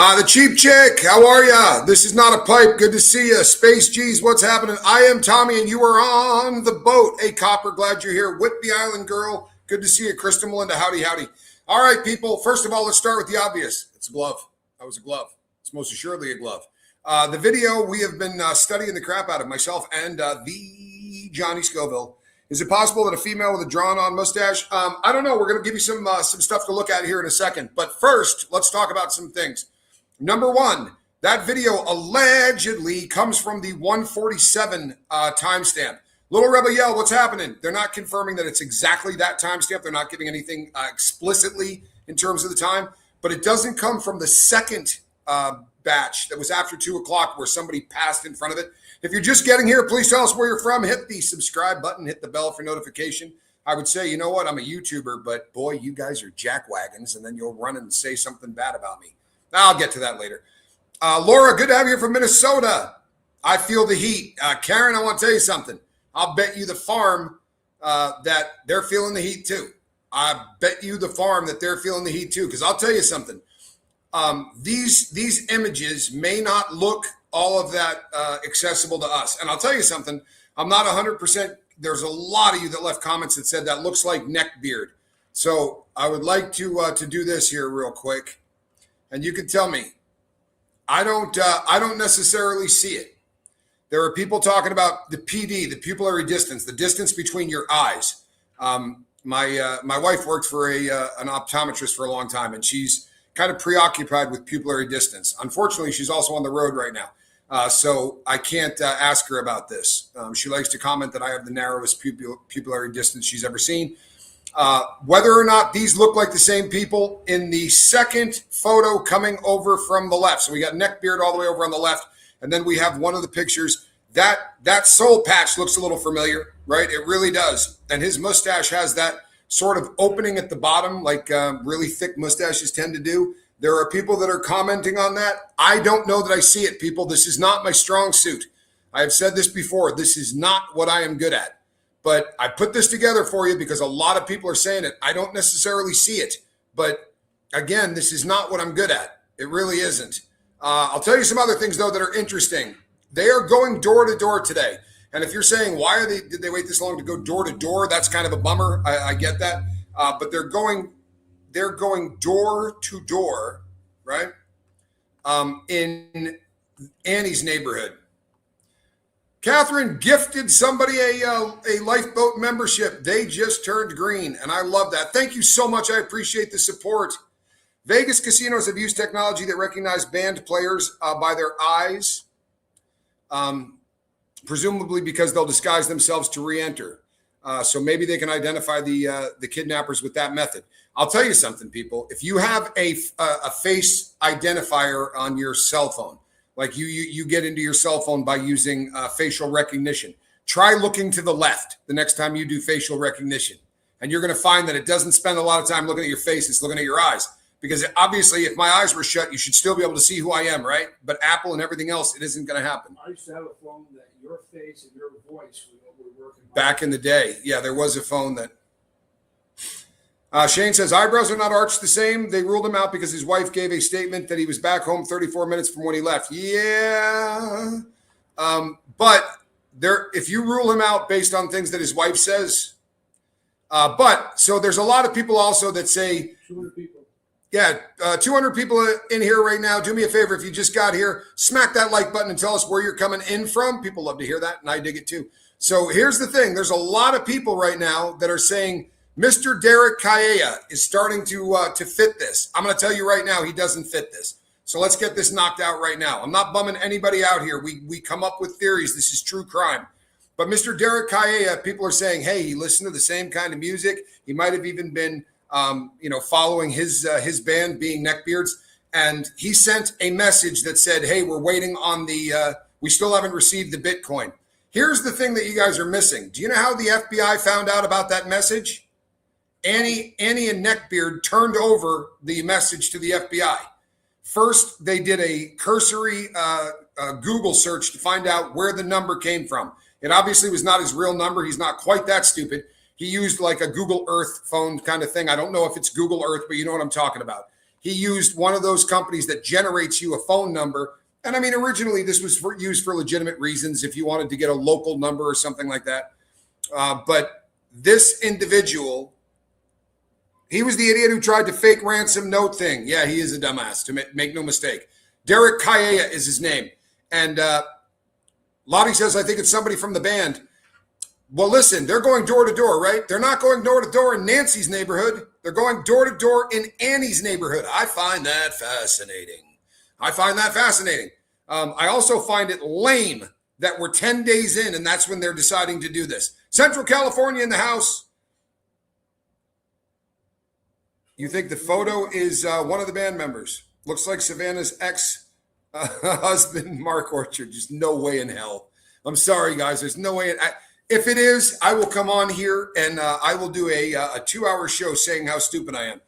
The cheap chick, how are ya? This is not a pipe. Good to see ya. Space G's, what's happening? I am Tommy, and you are on the boat. Hey, Copper, glad you're here. Whitby Island girl, good to see you. Krista Melinda, howdy, howdy. All right, people, first of all, let's start with the obvious. It's a glove. That was a glove. It's most assuredly a glove. The video we have been studying the crap out of, myself and the Johnny Scoville. Is it possible that a female with a drawn-on mustache? I don't know. We're going to give you some stuff to look at here in a second. But first, let's talk about some things. Number one, that video allegedly comes from the 147 timestamp. Little Rebel Yell, what's happening? They're not confirming that it's exactly that timestamp. They're not giving anything explicitly in terms of the time. But it doesn't come from the second batch that was after 2 o'clock where somebody passed in front of it. If you're just getting here, please tell us where you're from. Hit the subscribe button. Hit the bell for notification. I would say, you know what? I'm a YouTuber, but boy, you guys are jackwagons, and then you'll run and say something bad about me. I'll get to that later. Laura, good to have you here from Minnesota. I feel the heat. Karen, I want to tell you something. I'll bet you the farm that they're feeling the heat too. I bet you the farm that they're feeling the heat too, because I'll tell you something. These images may not look all of that accessible to us. And I'll tell you something. I'm not 100%. There's a lot of you that left comments that said that looks like neck beard. So I would like to do this here real quick. And you can tell me, I don't necessarily see it. There are people talking about the PD, the pupillary distance, the distance between your eyes. My wife worked for an optometrist for a long time, and she's kind of preoccupied with pupillary distance. Unfortunately, she's also on the road right now, so I can't ask her about this. She likes to comment that I have the narrowest pupillary distance she's ever seen. Whether or not these look like the same people in the second photo coming over from the left. So we got neck beard all the way over on the left. And then we have one of the pictures that soul patch looks a little familiar, right? It really does. And his mustache has that sort of opening at the bottom, like really thick mustaches tend to do. There are people that are commenting on that. I don't know that I see it, people. This is not my strong suit. I have said this before. This is not what I am good at. But I put this together for you because a lot of people are saying it. I don't necessarily see it. But again, this is not what I'm good at. It really isn't. I'll tell you some other things, though, that are interesting. They are going door to door today. And if you're saying, did they wait this long to go door to door? That's kind of a bummer. I get that. But they're going door to door, right? In Annie's neighborhood. Catherine gifted somebody a lifeboat membership. They just turned green, and I love that. Thank you so much. I appreciate the support. Vegas casinos have used technology that recognize band players by their eyes, presumably because they'll disguise themselves to re-enter. So maybe they can identify the kidnappers with that method. I'll tell you something, people. If you have a face identifier on your cell phone, like you get into your cell phone by using facial recognition. Try looking to the left the next time you do facial recognition. And you're going to find that it doesn't spend a lot of time looking at your face. It's looking at your eyes. Because obviously, if my eyes were shut, you should still be able to see who I am, right? But Apple and everything else, it isn't going to happen. I used to have a phone that your face and your voice were working. Back in the day. Yeah, there was a phone that... Shane says, eyebrows are not arched the same. They ruled him out because his wife gave a statement that he was back home 34 minutes from when he left. Yeah. But if you rule him out based on things that his wife says, so there's a lot of people also that say, 200 people. Yeah, 200 people in here right now. Do me a favor. If you just got here, smack that like button and tell us where you're coming in from. People love to hear that, and I dig it too. So here's the thing. There's a lot of people right now that are saying, Mr. Derek Kayea is starting to fit this. I'm going to tell you right now, he doesn't fit this. So let's get this knocked out right now. I'm not bumming anybody out here. We come up with theories. This is true crime. But Mr. Derek Kayea, people are saying, hey, he listened to the same kind of music. He might have even been, following his band, being Neckbeards. And he sent a message that said, hey, we're waiting on we still haven't received the Bitcoin. Here's the thing that you guys are missing. Do you know how the FBI found out about that message? Annie and Neckbeard turned over the message to the FBI. First, they did a cursory Google search to find out where the number came from. It obviously was not his real number. He's not quite that stupid. He used like a Google Earth phone kind of thing. I don't know if it's Google Earth, but you know what I'm talking about. he used one of those companies that generates you a phone number. And I mean, originally this was used for legitimate reasons if you wanted to get a local number or something like that. But this individual, he was the idiot who tried to fake ransom note thing. Yeah, he is a dumbass, to make no mistake. Derek Kayea is his name. And Lottie says, I think it's somebody from the band. Well, listen, they're going door to door, right? They're not going door to door in Nancy's neighborhood. They're going door to door in Annie's neighborhood. I find that fascinating. I also find it lame that we're 10 days in and that's when they're deciding to do this. Central California in the house. You think the photo is one of the band members? Looks like Savannah's ex-husband, Mark Orchard. Just no way in hell. I'm sorry, guys. There's no way. If it is, I will come on here and I will do a 2-hour show saying how stupid I am.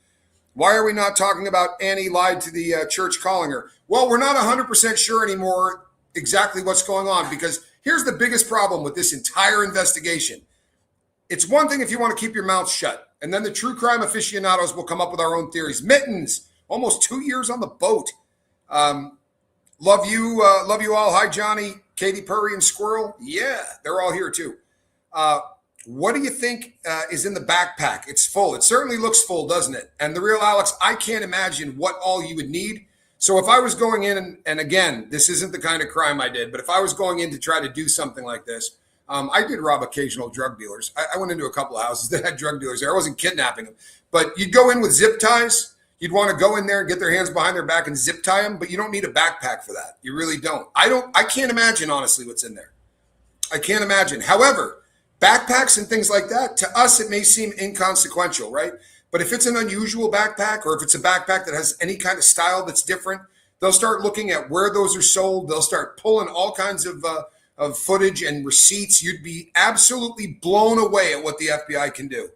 Why are we not talking about Annie lied to the church calling her? Well, we're not 100% sure anymore exactly what's going on, because here's the biggest problem with this entire investigation. It's one thing if you want to keep your mouth shut, and then the true crime aficionados will come up with our own theories. Mittens, almost 2 years on the boat. Love you all. Hi, Johnny, Katie Purry, and Squirrel. Yeah, they're all here too. What do you think is in the backpack? It's full. It certainly looks full, doesn't it? And the real Alex, I can't imagine what all you would need. So if I was going in, and again, this isn't the kind of crime I did, but if I was going in to try to do something like this, I did rob occasional drug dealers. I went into a couple of houses that had drug dealers there. I wasn't kidnapping them, but you'd go in with zip ties. You'd want to go in there and get their hands behind their back and zip tie them, but you don't need a backpack for that. You really don't. I can't imagine, honestly, what's in there. I can't imagine. However, backpacks and things like that, to us, it may seem inconsequential, right? But if it's an unusual backpack, or if it's a backpack that has any kind of style that's different, they'll start looking at where those are sold. They'll start pulling all kinds of footage and receipts. You'd be absolutely blown away at what the FBI can do,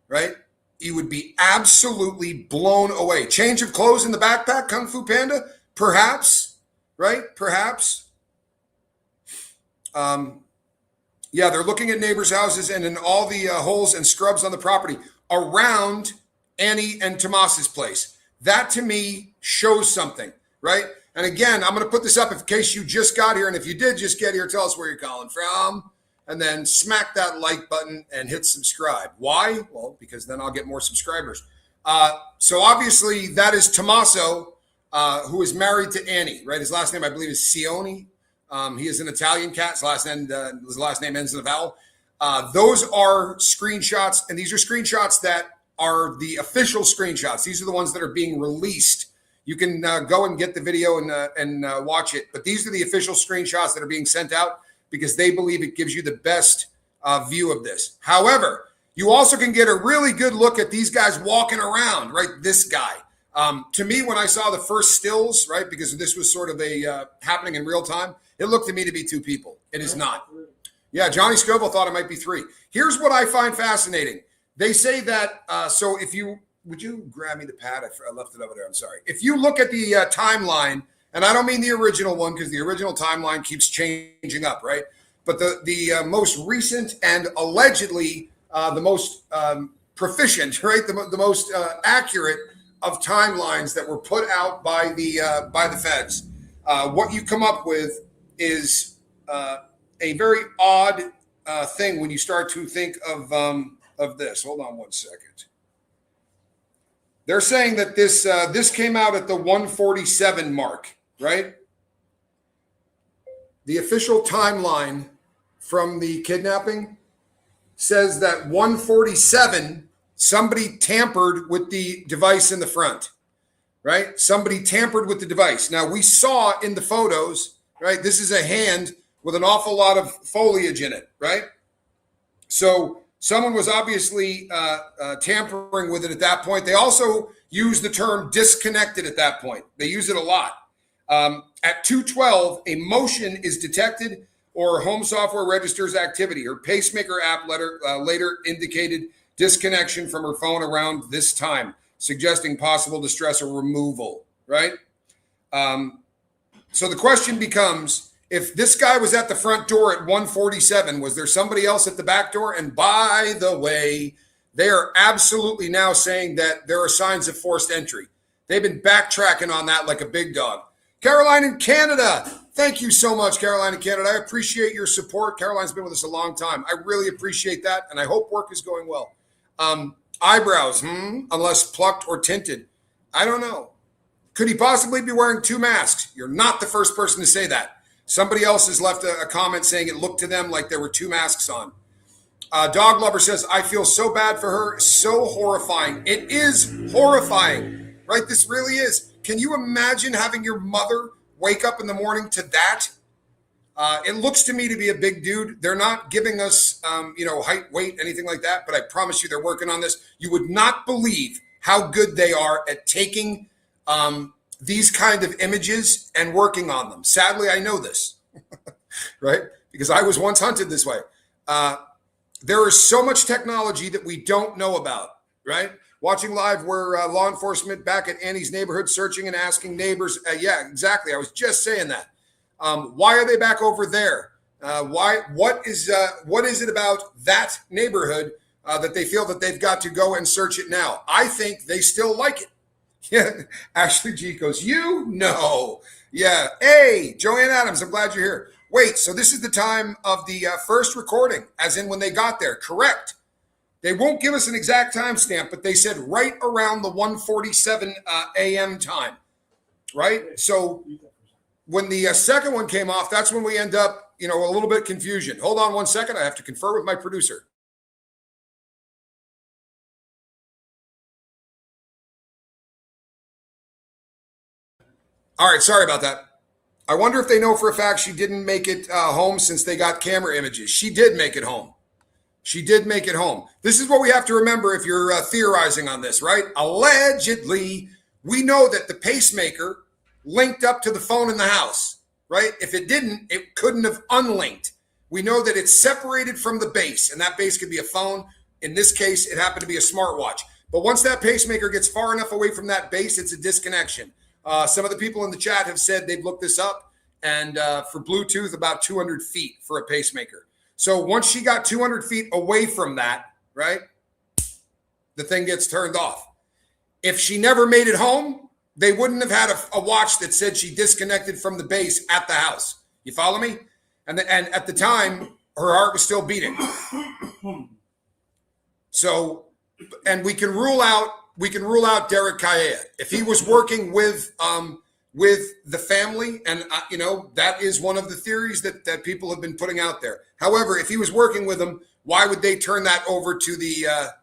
right? You would be absolutely blown away. Change of clothes in the backpack, Kung Fu Panda? Perhaps, right? Perhaps. Yeah, they're looking at neighbors' houses and in all the holes and scrubs on the property around Annie and Tomas's place. That to me shows something, right? And again, I'm going to put this up in case you just got here. And if you did just get here, tell us where you're calling from. And then smack that like button and hit subscribe. Why? Well, because then I'll get more subscribers. So obviously that is Tommaso, who is married to Annie, right? His last name, I believe, is Sioni. He is an Italian cat. His last name ends in a vowel. Those are screenshots, and these are screenshots that are the official screenshots. These are the ones that are being released. You can go and get the video and watch it. But these are the official screenshots that are being sent out because they believe it gives you the best view of this. However, you also can get a really good look at these guys walking around, right? This guy. To me, when I saw the first stills, right, because this was sort of a happening in real time, it looked to me to be 2 people. It is not. Yeah, Johnny Scoville thought it might be 3. Here's what I find fascinating. They say that, so if you, would you grab me the pad? I left it over there. I'm sorry. If you look at the timeline, and I don't mean the original one because the original timeline keeps changing up, right? But the most recent and allegedly the most proficient, right? The most accurate of timelines that were put out by the feds. What you come up with is a very odd thing when you start to think of this. Hold on one second. They're saying that this came out at the 147 mark, right? The official timeline from the kidnapping says that 147, somebody tampered with the device in the front, right? Somebody tampered with the device. Now, we saw in the photos, right? This is a hand with an awful lot of foliage in it, right? So someone was obviously tampering with it at that point. They also use the term disconnected at that point. They use it a lot. At 2:12, a motion is detected or home software registers activity. Her pacemaker app later indicated disconnection from her phone around this time, suggesting possible distress or removal, right? So the question becomes, if this guy was at the front door at 147, was there somebody else at the back door? And by the way, They are absolutely now saying that there are signs of forced entry. They've been backtracking on that like a big dog. Caroline in Canada. Thank you so much, Caroline in Canada. I appreciate your support. Caroline's been with us a long time. I really appreciate that, and I hope work is going well. Eyebrows, unless plucked or tinted. I don't know. Could he possibly be wearing 2 masks? You're not the first person to say that. Somebody else has left a comment saying it looked to them like there were 2 masks on. Dog Lover says, I feel so bad for her. So horrifying. It is horrifying, right? This really is. Can you imagine having your mother wake up in the morning to that? It looks to me to be a big dude. They're not giving us, height, weight, anything like that. But I promise you they're working on this. You would not believe how good they are at taking these kind of images and working on them. Sadly, I know this, right? Because I was once hunted this way. There is so much technology that we don't know about, right? Watching live where law enforcement back at Annie's neighborhood searching and asking neighbors. Yeah, exactly. I was just saying that. Why are they back over there? What is it about that neighborhood that they feel that they've got to go and search it now? I think they still like it. Yeah, Ashley G goes, you know. Yeah. Hey, Joanne Adams, I'm glad you're here. Wait, so this is the time of the first recording, as in when they got there. Correct. They won't give us an exact timestamp, but they said right around the 1:47 a.m. time, right? So when the second one came off, that's when we end up, a little bit confusion. Hold on one second. I have to confer with my producer. All right, sorry about that. I wonder if they know for a fact she didn't make it home since they got camera images. She did make it home. She did make it home. This is what we have to remember if you're theorizing on this, right? Allegedly, we know that the pacemaker linked up to the phone in the house, right? If it didn't, it couldn't have unlinked. We know that it's separated from the base, and that base could be a phone. In this case, it happened to be a smartwatch. But once that pacemaker gets far enough away from that base, it's a disconnection. Some of the people in the chat have said they've looked this up, and for Bluetooth, about 200 feet for a pacemaker. So once she got 200 feet away from that, right, the thing gets turned off. If she never made it home, they wouldn't have had a watch that said she disconnected from the base at the house. You follow me? And at the time, her heart was still beating. So, and we can rule out Derek Kaya if he was working with the family, and that is one of the theories that people have been putting out there. However, if he was working with them, why would they turn that over to the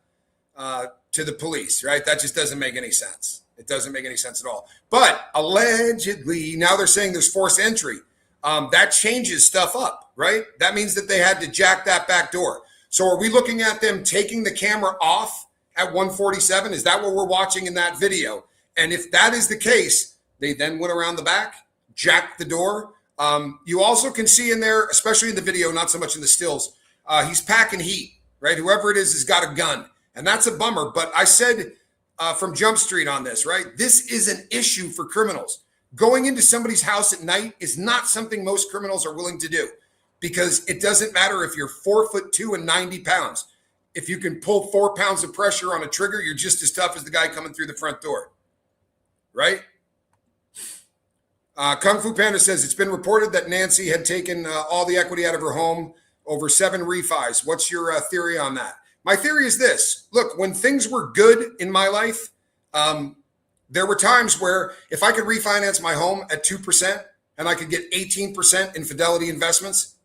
police, right? That just doesn't make any sense. It doesn't make any sense at all. But allegedly, now they're saying there's forced entry. That changes stuff up, right? That means that they had to jack that back door. So are we looking at them taking the camera off at 1:47? Is that what we're watching in that video? And if that is the case, they then went around the back, jacked the door. You also can see in there, especially in the video, not so much in the stills, he's packing heat, right? Whoever it is has got a gun. And that's a bummer. But I said from Jump Street on this, right? This is an issue for criminals. Going into somebody's house at night is not something most criminals are willing to do, because it doesn't matter if you're 4'2" and 90 pounds. If you can pull 4 pounds of pressure on a trigger, you're just as tough as the guy coming through the front door, right? Kung Fu Panda says it's been reported that Nancy had taken all the equity out of her home over 7 refis. What's your theory on that? My theory is this. Look, when things were good in my life, there were times where if I could refinance my home at 2% and I could get 18% in Fidelity investments,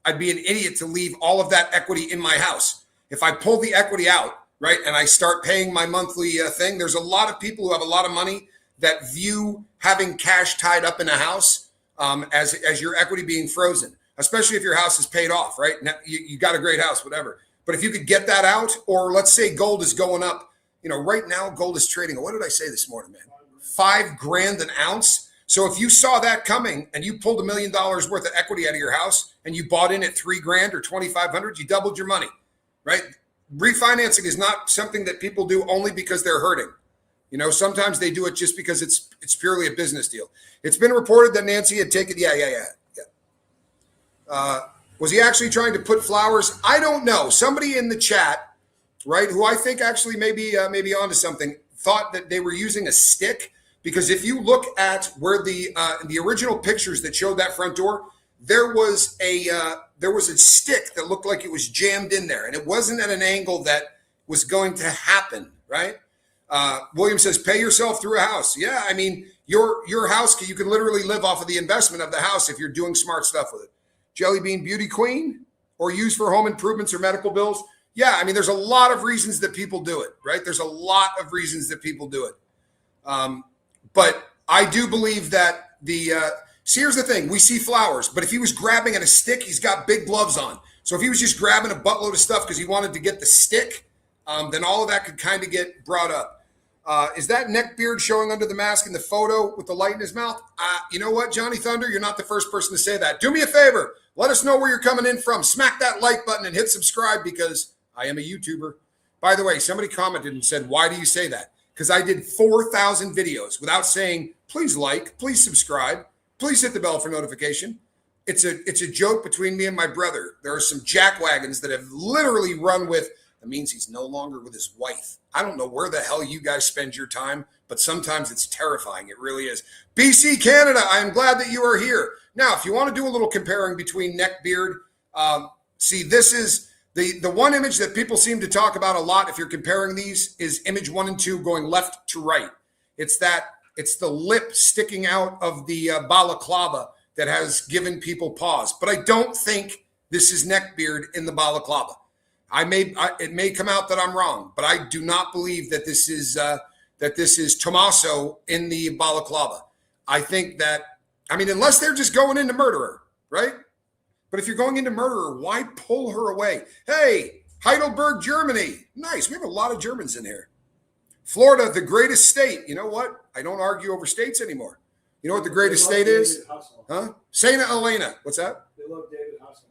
I'd be an idiot to leave all of that equity in my house. If I pull the equity out, right, and I start paying my monthly thing, there's a lot of people who have a lot of money that view having cash tied up in a house as your equity being frozen, especially if your house is paid off, right? Now, you got a great house, whatever. But if you could get that out, or let's say gold is going up, right now gold is trading. What did I say this morning, man? $5,000 an ounce. So if you saw that coming and you pulled $1 million worth of equity out of your house and you bought in at $3,000 or $2,500, you doubled your money, right? Refinancing is not something that people do only because they're hurting. Sometimes they do it just because it's purely a business deal. It's been reported that Nancy had taken, yeah. Was he actually trying to put flowers? I don't know. Somebody in the chat right? Who I think actually maybe onto something, thought that they were using a stick, because if you look at where the original pictures that showed that front door, there was a stick that looked like it was jammed in there, and it wasn't at an angle that was going to happen, right? William says, pay yourself through a house. Yeah, I mean, your house, you can literally live off of the investment of the house if you're doing smart stuff with it. Jelly Bean Beauty Queen, or used for home improvements or medical bills. Yeah, I mean, there's a lot of reasons that people do it, right? There's a lot of reasons that people do it. But I do believe that see, here's the thing. We see flowers, but if he was grabbing at a stick, he's got big gloves on. So if he was just grabbing a buttload of stuff because he wanted to get the stick, then all of that could kind of get brought up. Is that neck beard showing under the mask in the photo with the light in his mouth? You know what, Johnny Thunder? You're not the first person to say that. Do me a favor. Let us know where you're coming in from. Smack that like button and hit subscribe, because I am a YouTuber. By the way, somebody commented and said, why do you say that? Because I did 4,000 videos without saying, please like, please subscribe, please hit the bell for notification. It's a joke between me and my brother. There are some jackwagons that have literally run with, that means he's no longer with his wife. I don't know where the hell you guys spend your time, but sometimes it's terrifying. It really is. BC Canada, I am glad that you are here. Now, if you want to do a little comparing between neck beard, see, this is the one image that people seem to talk about a lot. If you're comparing these, is image 1 and 2 going left to right. It's the lip sticking out of the balaclava that has given people pause. But I don't think this is neck beard in the balaclava. It may come out that I'm wrong, but I do not believe that this is Tommaso in the balaclava. I think that, I mean, unless they're just going into murderer, right? But if you're going into murderer, why pull her away? Hey, Heidelberg, Germany. Nice. We have a lot of Germans in here. Florida, the greatest state. You know what? I don't argue over states anymore. You know what the greatest state is? Huh? Saint Helena. What's that? They love David Hasselhoff.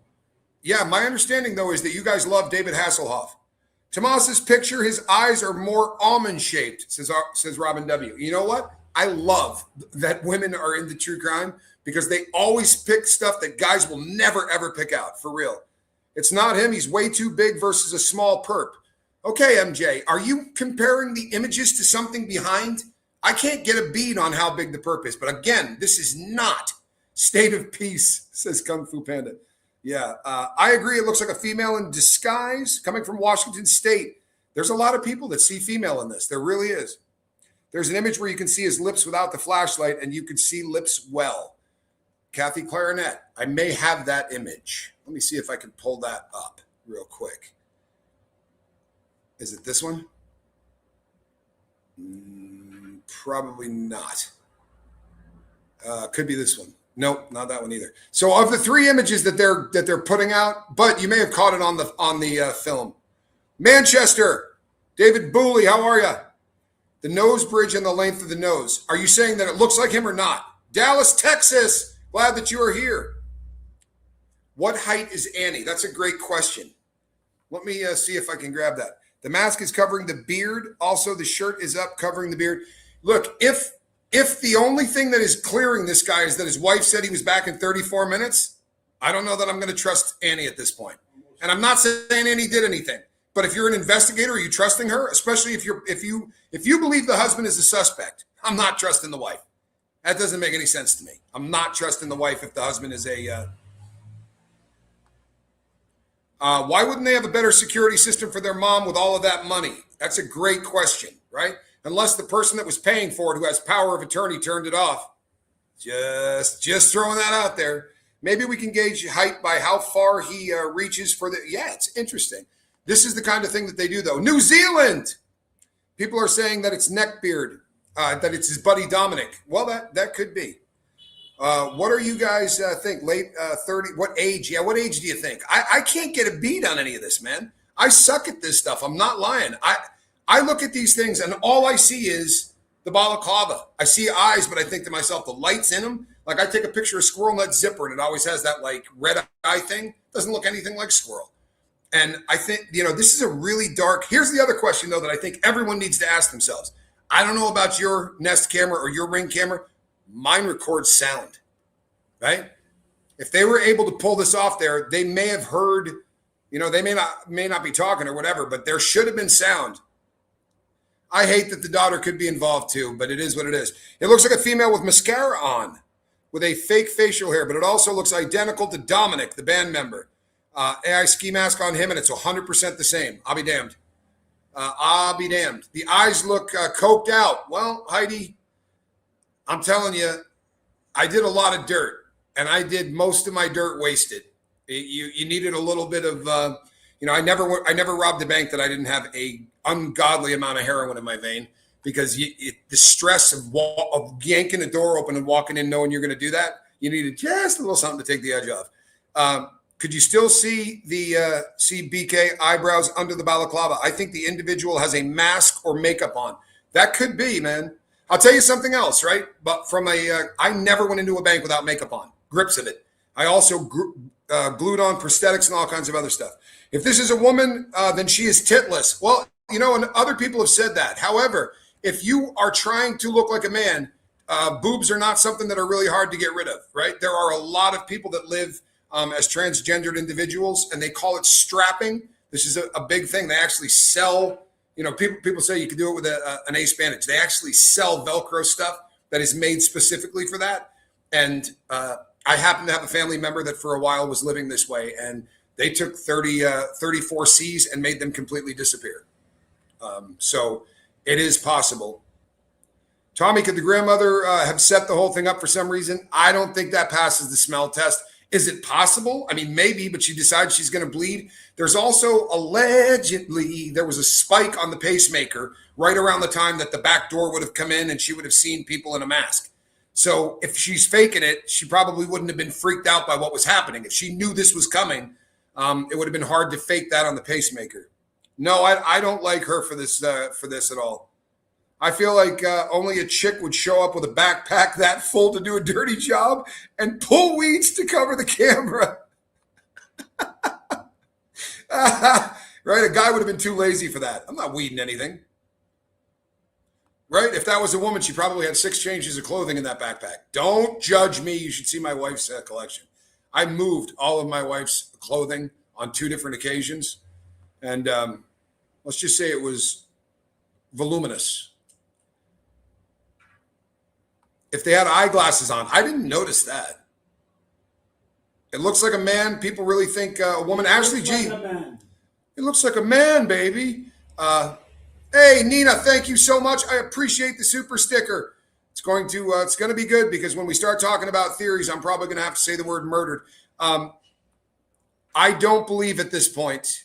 Yeah, my understanding, though, is that you guys love David Hasselhoff. Tomas's picture, his eyes are more almond-shaped, says Robin W. You know what? I love that women are into true crime, because they always pick stuff that guys will never, ever pick out, for real. It's not him. He's way too big versus a small perp. Okay, MJ, are you comparing the images to something behind? I can't get a bead on how big the perp is. But again, this is not State of Peace, says Kung Fu Panda. Yeah, I agree. It looks like a female in disguise coming from Washington State. There's a lot of people that see female in this. There really is. There's an image where you can see his lips without the flashlight, and you can see lips well. Kathy Clarinet, I may have that image. Let me see if I can pull that up real quick. Is it this one? Probably not. Could be this one. Nope, not that one either. So of the 3 images that they're putting out, but you may have caught it on the film. Manchester, David Booley, how are you? The nose bridge and the length of the nose. Are you saying that it looks like him or not? Dallas, Texas, glad that you are here. What height is Annie? That's a great question. Let me see if I can grab that. The mask is covering the beard. Also, the shirt is up covering the beard. Look, if the only thing that is clearing this guy is that his wife said he was back in 34 minutes, I don't know that I'm going to trust Annie at this point. And I'm not saying Annie did anything. But if you're an investigator, are you trusting her? Especially if you believe the husband is a suspect. I'm not trusting the wife. That doesn't make any sense to me. I'm not trusting the wife if the husband is a. Why wouldn't they have a better security system for their mom with all of that money? That's a great question, right? Unless the person that was paying for it, who has power of attorney, turned it off. Just throwing that out there. Maybe we can gauge height by how far he reaches for the. Yeah, it's interesting. This is the kind of thing that they do, though. New Zealand. People are saying that it's neckbeard, that it's his buddy Dominic. Well, that could be. What are you guys think? Late 30? What age? Yeah, what age do you think? I can't get a beat on any of this, man. I suck at this stuff. I'm not lying. I look at these things, and all I see is the balaclava. I see eyes, but I think to myself, the light's in them. Like, I take a picture of squirrel nut zipper, and it always has that, like, red eye thing. Doesn't look anything like squirrel. And I think, this is a really dark. Here's the other question, though, that I think everyone needs to ask themselves. I don't know about your Nest camera or your Ring camera. Mine records sound, right? If they were able to pull this off there, they may have heard You know, they may not be talking or whatever, but there should have been sound. I hate that the daughter could be involved too, but it is what it is. It looks like a female with mascara on, with a fake facial hair, but it also looks identical to Dominic, the band member. AI ski mask on him, and it's 100% the same. I'll be damned. I'll be damned. The eyes look coked out. Well, Heidi, I'm telling you, I did a lot of dirt, and I did most of my dirt wasted. You needed a little bit of, I never robbed a bank that I didn't have a ungodly amount of heroin in my vein, because the stress of yanking the door open and walking in knowing you're going to do that, you needed just a little something to take the edge off. Could you still see the BK eyebrows under the balaclava? I think the individual has a mask or makeup on. That could be, man. I'll tell you something else, right? But I never went into a bank without makeup on, grips of it. I also glued on prosthetics and all kinds of other stuff. If this is a woman, then she is titless. Well, and other people have said that. However, if you are trying to look like a man, boobs are not something that are really hard to get rid of, right? There are a lot of people that live as transgendered individuals, and they call it strapping. This is a big thing. They actually sell, people say you can do it with an ace bandage. They actually sell Velcro stuff that is made specifically for that. And I happen to have a family member that for a while was living this way, and they took 34 C's and made them completely disappear. So it is possible. Tommy, could the grandmother have set the whole thing up for some reason? I don't think that passes the smell test. Is it possible? I mean, maybe, but she decides she's going to bleed. There's also allegedly, there was a spike on the pacemaker right around the time that the back door would have come in and she would have seen people in a mask. So if she's faking it, she probably wouldn't have been freaked out by what was happening. If she knew this was coming, it would have been hard to fake that on the pacemaker. No, I don't like her for this at all. I feel like only a chick would show up with a backpack that full to do a dirty job and pull weeds to cover the camera. Right? A guy would have been too lazy for that. I'm not weeding anything. Right? If that was a woman, she probably had 6 changes of clothing in that backpack. Don't judge me. You should see my wife's collection. I moved all of my wife's clothing on 2 different occasions. And let's just say it was voluminous. If they had eyeglasses on, I didn't notice that. It looks like a man. People really think a woman. Ashley G. It looks like a man, baby. Hey, Nina, thank you so much. I appreciate the super sticker. It's going to be good, because when we start talking about theories, I'm probably going to have to say the word murdered. I don't believe at this point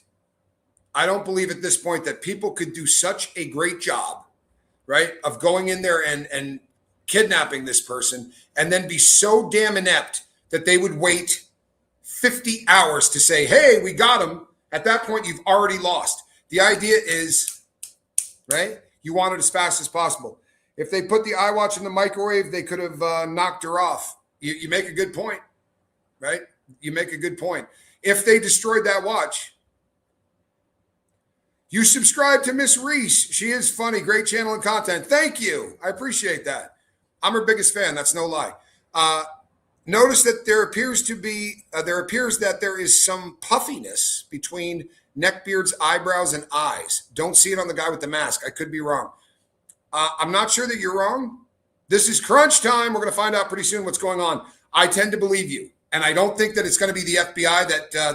that people could do such a great job, right, of going in there and kidnapping this person and then be so damn inept that they would wait 50 hours to say, hey, we got him. At that point, you've already lost. The idea is, right, you want it as fast as possible. If they put the iWatch in the microwave, they could have knocked her off. You make a good point, right? You make a good point. If they destroyed that watch. You subscribe to Miss Reese. She is funny. Great channel and content. Thank you. I appreciate that. I'm her biggest fan. That's no lie. Notice that there appears that there is some puffiness between neckbeard's eyebrows and eyes. Don't see it on the guy with the mask. I could be wrong. I'm not sure that you're wrong. This is crunch time. We're going to find out pretty soon what's going on. I tend to believe you, and I don't think that it's going to be the FBI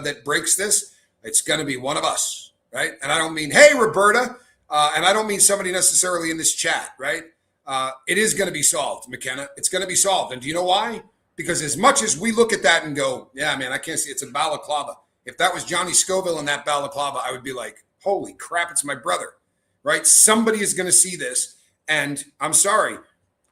that breaks this. It's going to be one of us, right? And I don't mean, hey, Roberta, and I don't mean somebody necessarily in this chat, right? It is going to be solved, McKenna. It's going to be solved. And do you know why? Because as much as we look at that and go, yeah, man, I can't see, it's a balaclava. If that was Johnny Scoville in that balaclava, I would be like, holy crap, it's my brother, right? Somebody is going to see this. And I'm sorry,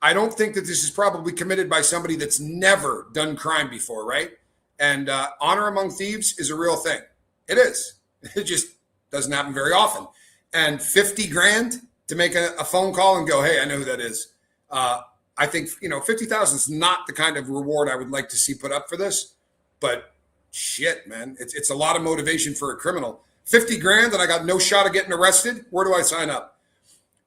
I don't think that this is probably committed by somebody that's never done crime before, right? And honor among thieves is a real thing. It is. It just doesn't happen very often. And 50 grand to make a phone call and go, hey, I know who that is. I think, 50,000 is not the kind of reward I would like to see put up for this. But shit, man, it's a lot of motivation for a criminal. 50 grand and I got no shot of getting arrested. Where do I sign up?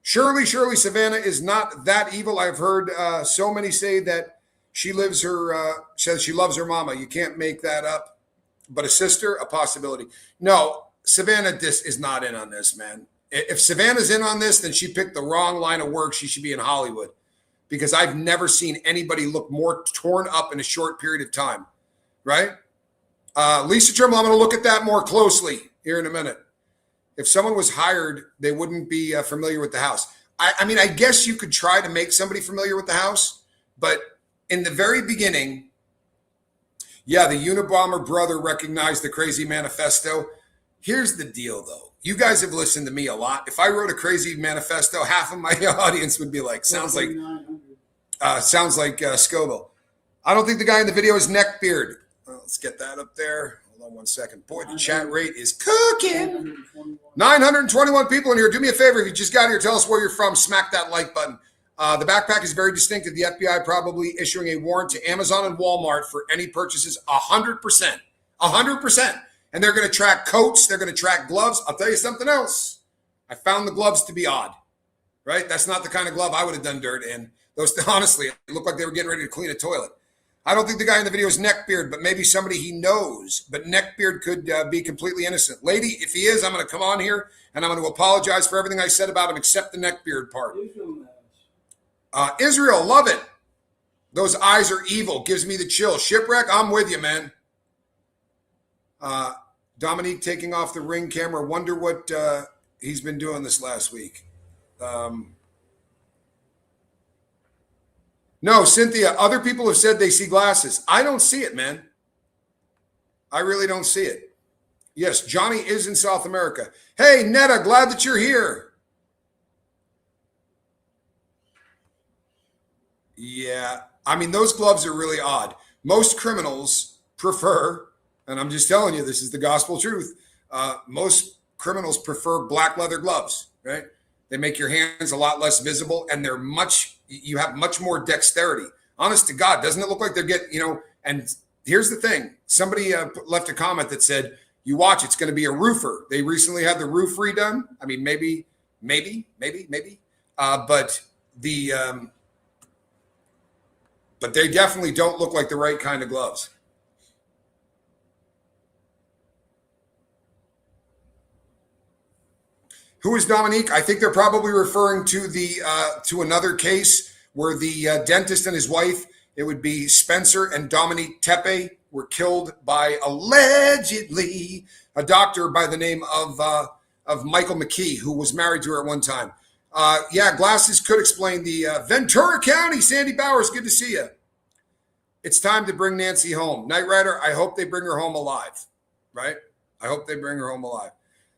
Shirley Savannah is not that evil. I've heard so many say that says she loves her mama. You can't make that up. But a sister, a possibility. No, Savannah is not in on this, man. If Savannah's in on this, then she picked the wrong line of work. She should be in Hollywood, because I've never seen anybody look more torn up in a short period of time, right? Lisa Trimble, I'm going to look at that more closely here in a minute. If someone was hired, they wouldn't be familiar with the house. I mean, I guess you could try to make somebody familiar with the house, but in the very beginning, yeah, the Unabomber brother recognized the crazy manifesto. Here's the deal, though. You guys have listened to me a lot. If I wrote a crazy manifesto, half of my audience would be like, sounds like Scoville. I don't think the guy in the video is neckbeard. Well, let's get that up there. Hold on one second. Boy, the chat rate is cooking. 921 people in here. Do me a favor. If you just got here, tell us where you're from. Smack that like button. The backpack is very distinctive. The FBI probably issuing a warrant to Amazon and Walmart for any purchases 100%. 100%. And they're going to track coats. They're going to track gloves. I'll tell you something else. I found the gloves to be odd, right? That's not the kind of glove I would have done dirt in. Those, honestly, it looked like they were getting ready to clean a toilet. I don't think the guy in the video is neckbeard, but maybe somebody he knows. But neckbeard could be completely innocent. Lady, if he is, I'm going to come on here and I'm going to apologize for everything I said about him except the neckbeard part. Israel, love it. Those eyes are evil. Gives me the chill. Shipwreck, I'm with you, man. Dominique taking off the Ring camera. Wonder what he's been doing this last week. No, Cynthia, other people have said they see glasses. I don't see it, man. I really don't see it. Yes, Johnny is in South America. Hey, Netta, glad that you're here. Yeah, I mean, those gloves are really odd. Most criminals prefer, and I'm just telling you, this is the gospel truth. Most criminals prefer black leather gloves, right? They make your hands a lot less visible, and you have much more dexterity. Honest to God, doesn't it look like they're getting, and here's the thing. Somebody left a comment that said, you watch, it's going to be a roofer. They recently had the roof redone. I mean, maybe. But they definitely don't look like the right kind of gloves. Who is Dominique? I think they're probably referring to to another case where the dentist and his wife, it would be Spencer and Dominique Tepe, were killed by allegedly a doctor by the name of Michael McKee, who was married to her at one time. Yeah, glasses could explain the Ventura County. Sandy Bowers, good to see you. It's time to bring Nancy home. Knight Rider, I hope they bring her home alive, right? I hope they bring her home alive.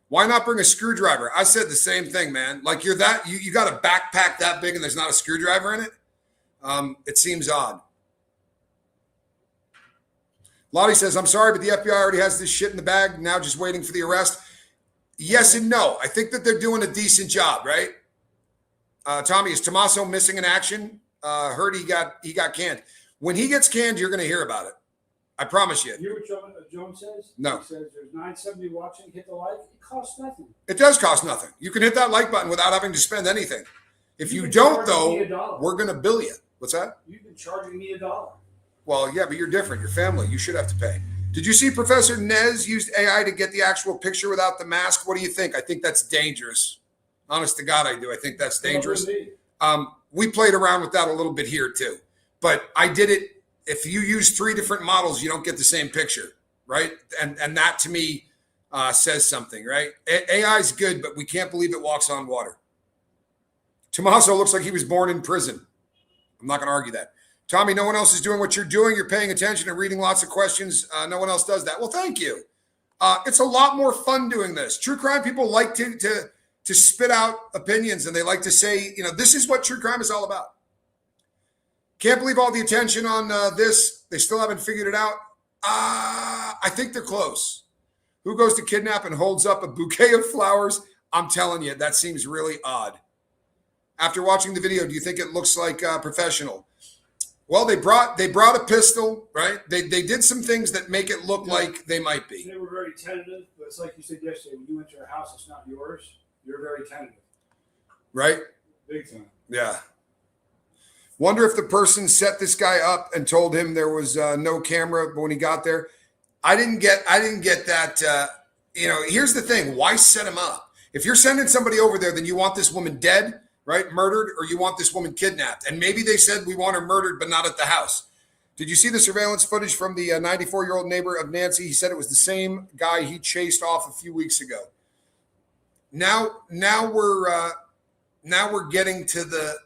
Why not bring a screwdriver? I said the same thing, man. Like you got a backpack that big and there's not a screwdriver in it? It seems odd. Lottie says, I'm sorry, but the FBI already has this shit in the bag, now just waiting for the arrest. Yes and no. I think that they're doing a decent job, right? Tommy, is Tommaso missing in action? Heard he got canned. When he gets canned, you're going to hear about it. I promise you. You hear what Joan says? No. He says there's 970 watching. Hit the like. It costs nothing. It does cost nothing. You can hit that like button without having to spend anything. If you don't, though, we're going to bill you. What's that? You've been charging me $1. Well, yeah, but you're different. You're family. You should have to pay. Did you see Professor Nez used AI to get the actual picture without the mask? What do you think? I think that's dangerous. Honest to God, I do. I think that's dangerous. We played around with that a little bit here too. But I did it. If you use 3 different models, you don't get the same picture, right? And that to me says something, right? AI is good, but we can't believe it walks on water. Tommaso looks like he was born in prison. I'm not going to argue that. Tommy, no one else is doing what you're doing. You're paying attention and reading lots of questions. No one else does that. Well, thank you. It's a lot more fun doing this. True crime people like to spit out opinions, and they like to say, this is what true crime is all about. Can't believe all the attention on this. They still haven't figured it out. I think they're close. Who goes to kidnap and holds up a bouquet of flowers? I'm telling you, that seems really odd. After watching the video, do you think it looks like professional? Well, they brought a pistol, right? They did some things that make it look like they might be. They were very tentative, but it's like you said yesterday, when you enter a house that's not yours, you're very tentative. Right? Big time. Yeah. Wonder if the person set this guy up and told him there was no camera when he got there. I didn't get that. Here's the thing. Why set him up? If you're sending somebody over there, then you want this woman dead, right? Murdered, or you want this woman kidnapped. And maybe they said we want her murdered, but not at the house. Did you see the surveillance footage from the 94-year-old neighbor of Nancy? He said it was the same guy he chased off a few weeks ago. Now we're getting to the,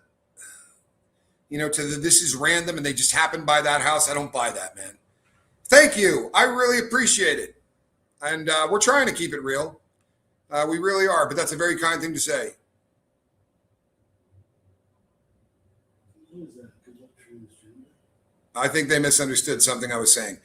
this is random and they just happened by that house. I don't buy that, man. Thank you. I really appreciate it. And we're trying to keep it real. We really are, but that's a very kind thing to say. I think they misunderstood something I was saying.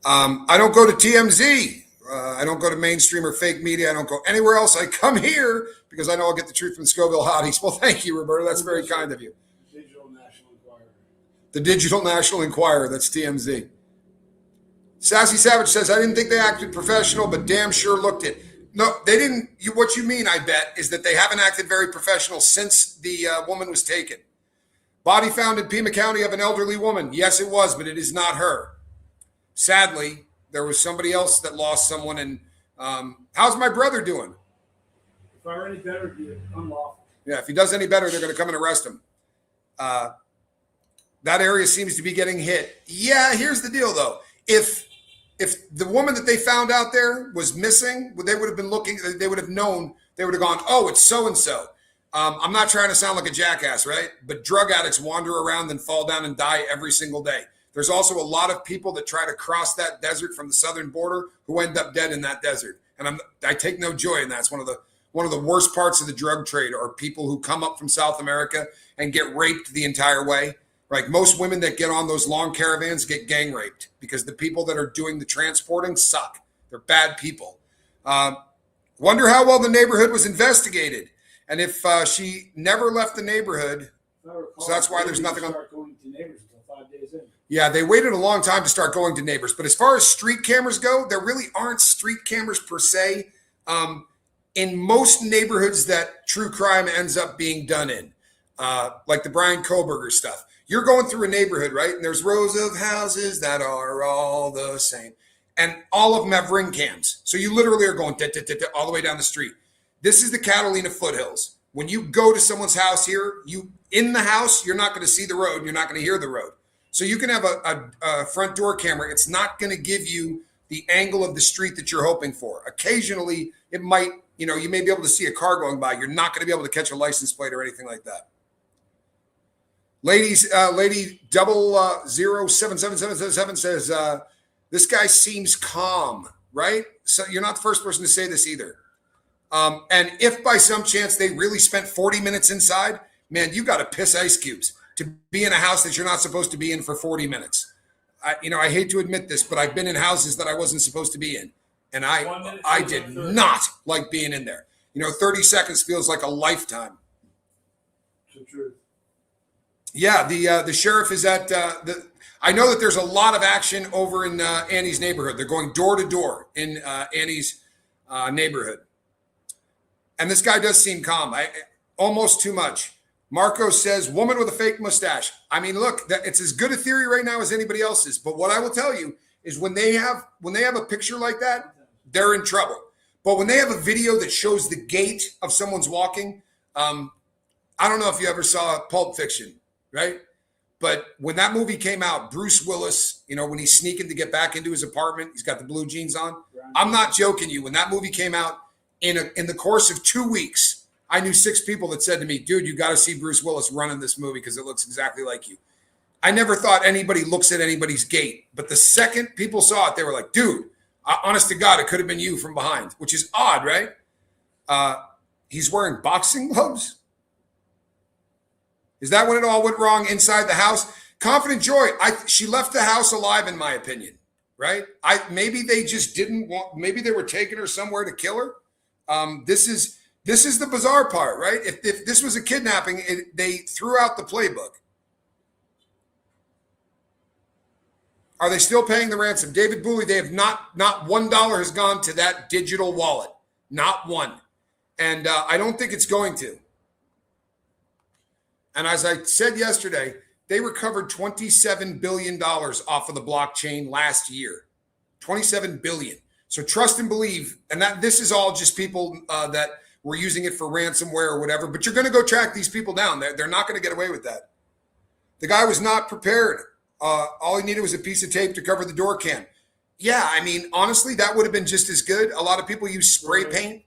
I don't go to TMZ. I don't go to mainstream or fake media. I don't go anywhere else. I come here because I know I'll get the truth from Scoville Hotties. Well, thank you, Roberta. That's very kind of you. Digital National Enquirer. The Digital National Enquirer. That's TMZ. Sassy Savage says, I didn't think they acted professional, but damn sure looked it. No, they didn't. What you mean, I bet, is that they haven't acted very professional since the woman was taken. Body found in Pima County of an elderly woman. Yes, it was, but it is not her. Sadly, there was somebody else that lost someone. And how's my brother doing? If I were any better, it'd be unlawful. Yeah, if he does any better, they're going to come and arrest him. That area seems to be getting hit. Yeah, here's the deal, though. If the woman that they found out there was missing, they would have been looking, they would have known, they would have gone, oh, it's so-and-so. I'm not trying to sound like a jackass, right? But drug addicts wander around and fall down and die every single day. There's also a lot of people that try to cross that desert from the southern border who end up dead in that desert. And I take no joy in that. It's one of the worst parts of the drug trade are people who come up from South America and get raped the entire way. Like most women that get on those long caravans get gang raped because the people that are doing the transporting suck. They're bad people. Wonder how well the neighborhood was investigated. And if she never left the neighborhood, so that's why there's nothing on. Going to neighbors until 5 days in. Yeah, they waited a long time to start going to neighbors. But as far as street cameras go, there really aren't street cameras per se. In most neighborhoods that true crime ends up being done in, like the Brian Koberger stuff. You're going through a neighborhood, right? And there's rows of houses that are all the same. And all of them have ring cams. So you literally are going all the way down the street. This is the Catalina foothills. When you go to someone's house here, in the house, you're not going to see the road. You're not going to hear the road. So you can have a front door camera. It's not going to give you the angle of the street that you're hoping for. Occasionally, it might, you may be able to see a car going by. You're not going to be able to catch a license plate or anything like that. Lady 007777 says, this guy seems calm, right? So you're not the first person to say this either. And if by some chance they really spent 40 minutes inside, man, you got to piss ice cubes to be in a house that you're not supposed to be in for 40 minutes. I hate to admit this, but I've been in houses that I wasn't supposed to be in. And I did not like being in there. 30 seconds feels like a lifetime. It's the truth. Yeah, the sheriff is at I know that there's a lot of action over in Annie's neighborhood. They're going door to door in Annie's neighborhood. And this guy does seem calm. Almost too much. Marco says, woman with a fake mustache. I mean, look, it's as good a theory right now as anybody else's. But what I will tell you is when they have a picture like that, they're in trouble. But when they have a video that shows the gait of someone's walking, I don't know if you ever saw Pulp Fiction, right? But when that movie came out, Bruce Willis, when he's sneaking to get back into his apartment, he's got the blue jeans on. I'm not joking you. When that movie came out, in the course of 2 weeks, I knew 6 people that said to me, dude, you got to see Bruce Willis running this movie because it looks exactly like you. I never thought anybody looks at anybody's gait. But the second people saw it, they were like, dude, honest to God, it could have been you from behind, which is odd, right? He's wearing boxing gloves. Is that when it all went wrong inside the house? Confident Joy, she left the house alive, in my opinion, right? Maybe they just didn't want, maybe they were taking her somewhere to kill her. This is the bizarre part, right? If this was a kidnapping, they threw out the playbook. Are they still paying the ransom? David Booley, they have not $1 has gone to that digital wallet. Not one. And I don't think it's going to. And as I said yesterday, they recovered $27 billion off of the blockchain last year. 27 billion. So trust and believe, and that this is all just people that were using it for ransomware or whatever, but you're going to go track these people down. They're not going to get away with that. The guy was not prepared. All he needed was a piece of tape to cover the door can. Yeah, I mean, honestly, that would have been just as good. A lot of people use spray paint.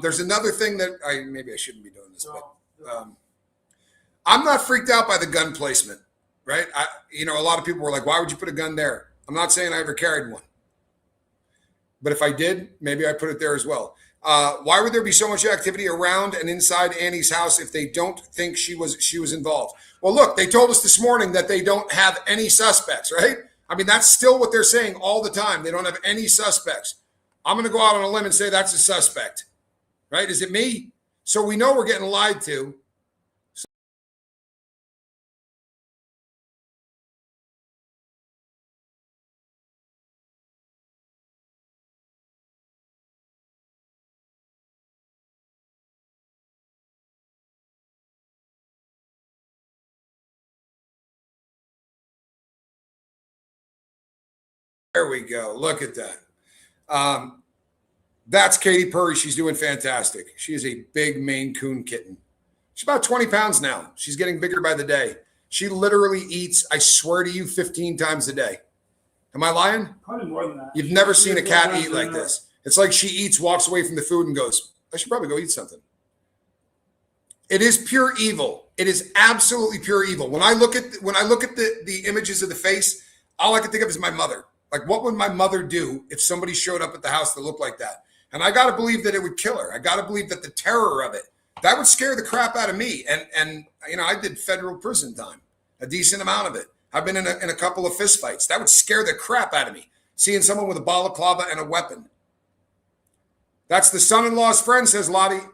There's another thing that maybe I shouldn't be doing this, but I'm not freaked out by the gun placement, right? A lot of people were like, why would you put a gun there? I'm not saying I ever carried one. But if I did, maybe I put it there as well. Why would there be so much activity around and inside Annie's house if they don't think she was involved? Well, look, they told us this morning that they don't have any suspects, right? I mean, that's still what they're saying all the time. They don't have any suspects. I'm going to go out on a limb and say that's a suspect, right? Is it me? So we know we're getting lied to. There we go. Look at that. That's Katy Perry. She's doing fantastic. She is a big Maine Coon kitten. She's about 20 pounds now. She's getting bigger by the day. She literally eats, I swear to you, 15 times a day. Am I lying? Probably more than that. You've never seen a cat eat like this. It's like she eats, walks away from the food and goes, I should probably go eat something. It is pure evil. It is absolutely pure evil. When I look at the images of the face, all I can think of is my mother. Like, what would my mother do if somebody showed up at the house that looked like that? And I got to believe that it would kill her. I got to believe that the terror of it, that would scare the crap out of me. And I did federal prison time, a decent amount of it. I've been in a couple of fist fights. That would scare the crap out of me, seeing someone with a balaclava and a weapon. That's the son-in-law's friend, says Lottie.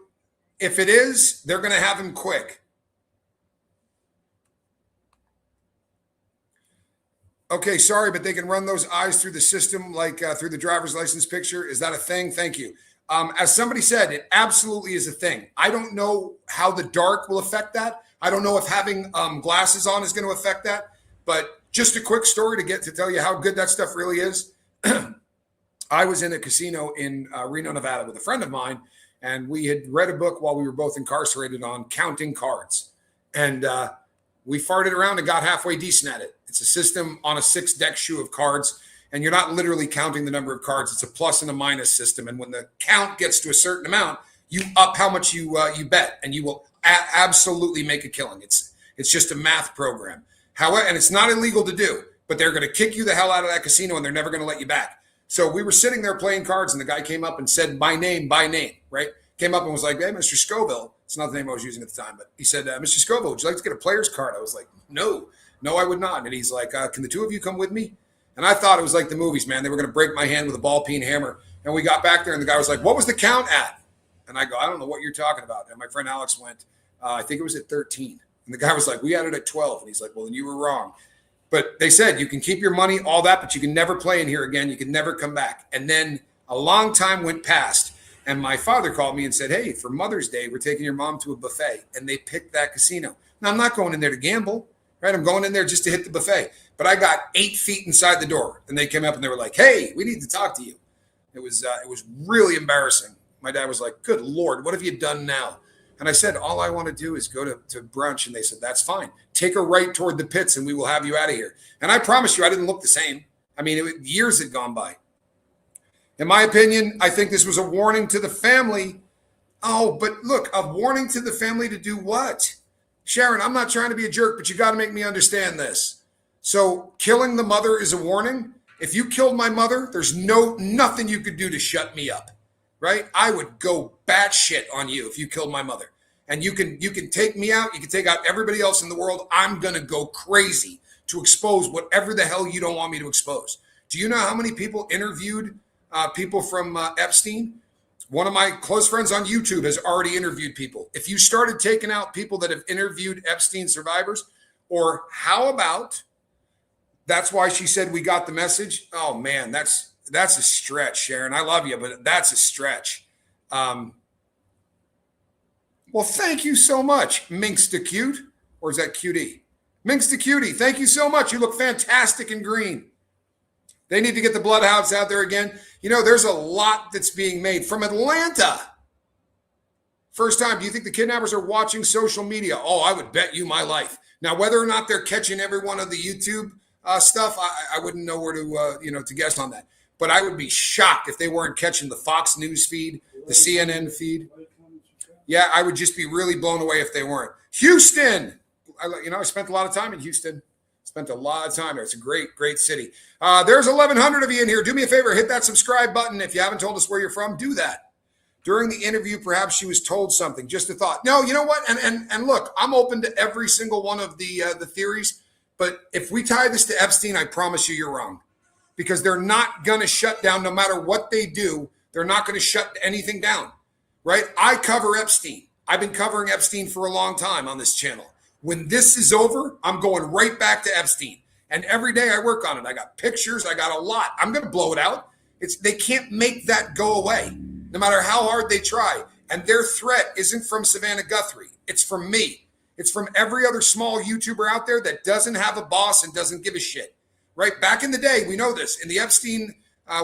If it is, they're going to have him quick. Okay, sorry, but they can run those eyes through the system, like through the driver's license picture. Is that a thing? Thank you. As somebody said, it absolutely is a thing. I don't know how the dark will affect that. I don't know if having glasses on is going to affect that. But just a quick story to tell you how good that stuff really is. I was in a casino in Reno, Nevada with a friend of mine, and we had read a book while we were both incarcerated on counting cards. And we farted around and got halfway decent at it. It's a system on a 6-deck shoe of cards, and you're not literally counting the number of cards. It's a plus and a minus system. And when the count gets to a certain amount, you up how much you bet, and you will absolutely make a killing. It's just a math program. However, and it's not illegal to do, but they're going to kick you the hell out of that casino, and they're never going to let you back. So we were sitting there playing cards, and the guy came up and said, by name, right? Came up and was like, hey, Mr. Scoville. It's not the name I was using at the time, but he said, Mr. Scoville, would you like to get a player's card? I was like, no, I would not. And he's like, can the two of you come with me? And I thought it was like the movies, man. They were going to break my hand with a ball peen hammer. And we got back there, and the guy was like, what was the count at? And I go, I don't know what you're talking about. And my friend Alex went, I think it was at 13. And the guy was like, we had it at 12. And he's like, well, then you were wrong. But they said you can keep your money, all that, but you can never play in here again. You can never come back. And then a long time went past, and my father called me and said, hey, for Mother's Day, we're taking your mom to a buffet. And they picked that casino. Now, I'm not going in there to gamble, right? I'm going in there just to hit the buffet. But I got 8 feet inside the door, and they came up and they were like, hey, we need to talk to you. It was really embarrassing. My dad was like, good Lord, what have you done now? And I said, all I want to do is go to brunch. And they said, that's fine. Take a right toward the pits and we will have you out of here. And I promise you, I didn't look the same. I mean, years had gone by. In my opinion, I think this was a warning to the family. Oh, but look, a warning to the family to do what? Sharon, I'm not trying to be a jerk, but you got to make me understand this. So killing the mother is a warning. If you killed my mother, there's nothing you could do to shut me up, right? I would go batshit on you if you killed my mother. And you can take me out. You can take out everybody else in the world. I'm going to go crazy to expose whatever the hell you don't want me to expose. Do you know how many people interviewed people from Epstein? One of my close friends on YouTube has already interviewed people. If you started taking out people that have interviewed Epstein survivors, or how about, that's why she said we got the message. Oh man, that's a stretch, Sharon. I love you, but that's a stretch. Well, thank you so much, Minx the Cute. Or is that Cutie? Minx the Cutie, thank you so much. You look fantastic in green. They need to get the Bloodhounds out there again. You know, there's a lot that's being made from Atlanta. First time, do you think the kidnappers are watching social media? Oh, I would bet you my life. Now, whether or not they're catching every one of the YouTube stuff, I wouldn't know where to to guess on that. But I would be shocked if they weren't catching the Fox News feed, the CNN feed. Yeah, I would just be really blown away if they weren't. Houston, I spent a lot of time in Houston. Spent a lot of time there. It's a great, great city. There's 1,100 of you in here. Do me a favor, hit that subscribe button. If you haven't told us where you're from, do that. During the interview, perhaps she was told something. Just a thought. No, you know what? And look, I'm open to every single one of the theories. But if we tie this to Epstein, I promise you're wrong. Because they're not going to shut down, no matter what they do. They're not going to shut anything down, right? I cover Epstein. I've been covering Epstein for a long time on this channel. When this is over, I'm going right back to Epstein. And every day I work on it. I got pictures. I got a lot. I'm going to blow it out. They can't make that go away, no matter how hard they try. And their threat isn't from Savannah Guthrie. It's from me. It's from every other small YouTuber out there that doesn't have a boss and doesn't give a shit. Right? Back in the day, we know this. In the Epstein,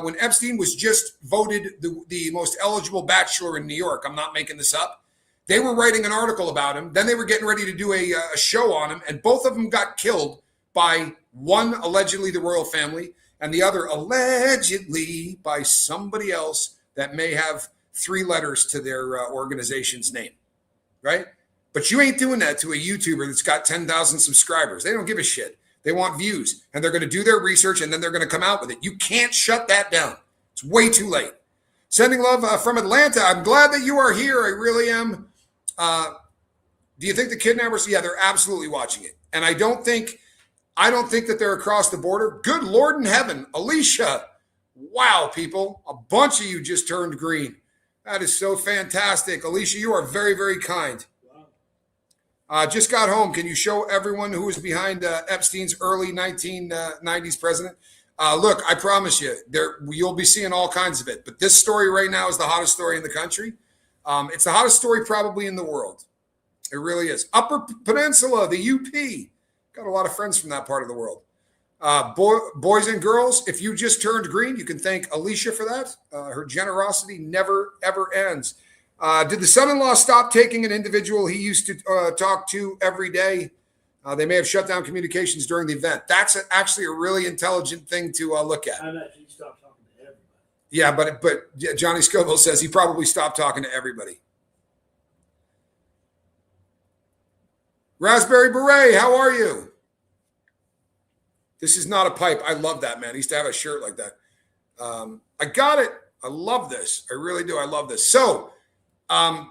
when Epstein was just voted the most eligible bachelor in New York, I'm not making this up, they were writing an article about him. Then they were getting ready to do a show on him, and both of them got killed by one, allegedly the royal family, and the other, allegedly, by somebody else that may have 3 letters to their organization's name, right? But you ain't doing that to a YouTuber that's got 10,000 subscribers. They don't give a shit. They want views, and they're going to do their research, and then they're going to come out with it. You can't shut that down. It's way too late. Sending love from Atlanta. I'm glad that you are here. I really am. Do you think the kidnappers? Yeah, they're absolutely watching it. And I don't think that they're across the border. Good Lord in heaven. Alicia. Wow, people. A bunch of you just turned green. That is so fantastic. Alicia, you are very, very kind. Just got home. Can you show everyone who was behind Epstein's early 1990s president? Look, I promise you, you'll be seeing all kinds of it. But this story right now is the hottest story in the country. It's the hottest story probably in the world. It really is. Upper Peninsula, the UP. Got a lot of friends from that part of the world. Boys and girls, if you just turned green, you can thank Alicia for that. Her generosity never, ever ends. Did the son-in-law stop taking an individual he used to talk to every day? They may have shut down communications during the event. That's actually a really intelligent thing to look at. I bet he stopped talking to everybody. Yeah, but Johnny Scoville says he probably stopped talking to everybody. Raspberry Beret, how are you? This is not a pipe. I love that, man. I used to have a shirt like that. I got it. I love this. I really do. I love this. So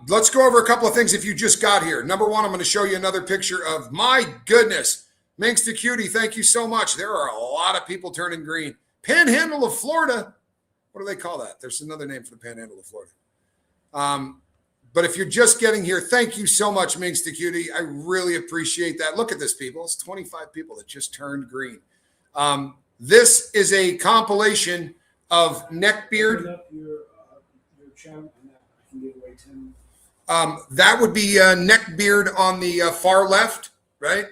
let's go over a couple of things if you just got here. Number one, I'm going to show you another picture of, my goodness, Minx the Cutie. Thank you so much. There are a lot of people turning green. Panhandle of Florida. What do they call that? There's another name for the Panhandle of Florida. But if you're just getting here, thank you so much, Minx the Cutie. I really appreciate that. Look at this, people. It's 25 people that just turned green. This is a compilation of neckbeard. Open up your channel and I can give away 10. That would be neckbeard on the far left, right?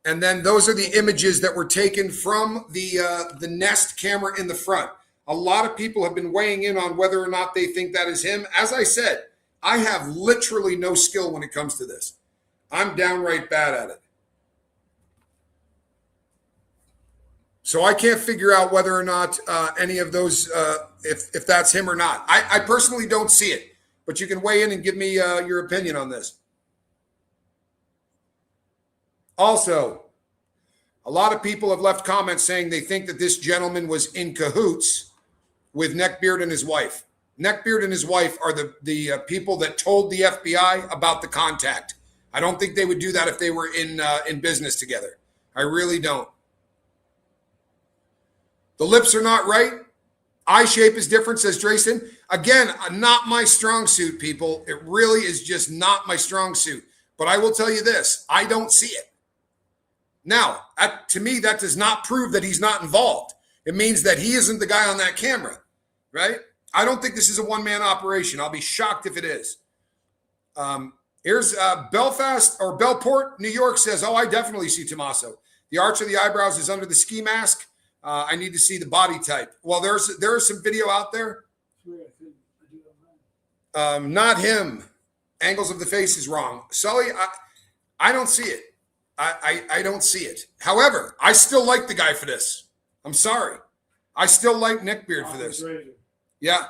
And then those are the images that were taken from the Nest camera in the front. A lot of people have been weighing in on whether or not they think that is him. As I said, I have literally no skill when it comes to this. I'm downright bad at it. So I can't figure out whether or not any of those, if that's him or not. I personally don't see it, but you can weigh in and give me your opinion on this. Also, a lot of people have left comments saying they think that this gentleman was in cahoots with Neckbeard and his wife. Neckbeard and his wife are the people that told the FBI about the contact. I don't think they would do that if they were in business together. I really don't. The lips are not right. Eye shape is different, says Drayson. Again, not my strong suit, people. It really is just not my strong suit. But I will tell you this, I don't see it. Now, to me, that does not prove that he's not involved. It means that he isn't the guy on that camera, right? I don't think this is a one-man operation. I'll be shocked if it is. Here's Belfast or Bellport, New York says, oh, I definitely see Tommaso. The arch of the eyebrows is under the ski mask. I need to see the body type. Well, there's some video out there. Not him. Angles of the face is wrong. Sully, I don't see it. I don't see it. However, I still like the guy for this. I'm sorry. I still like neckbeard for this. Yeah.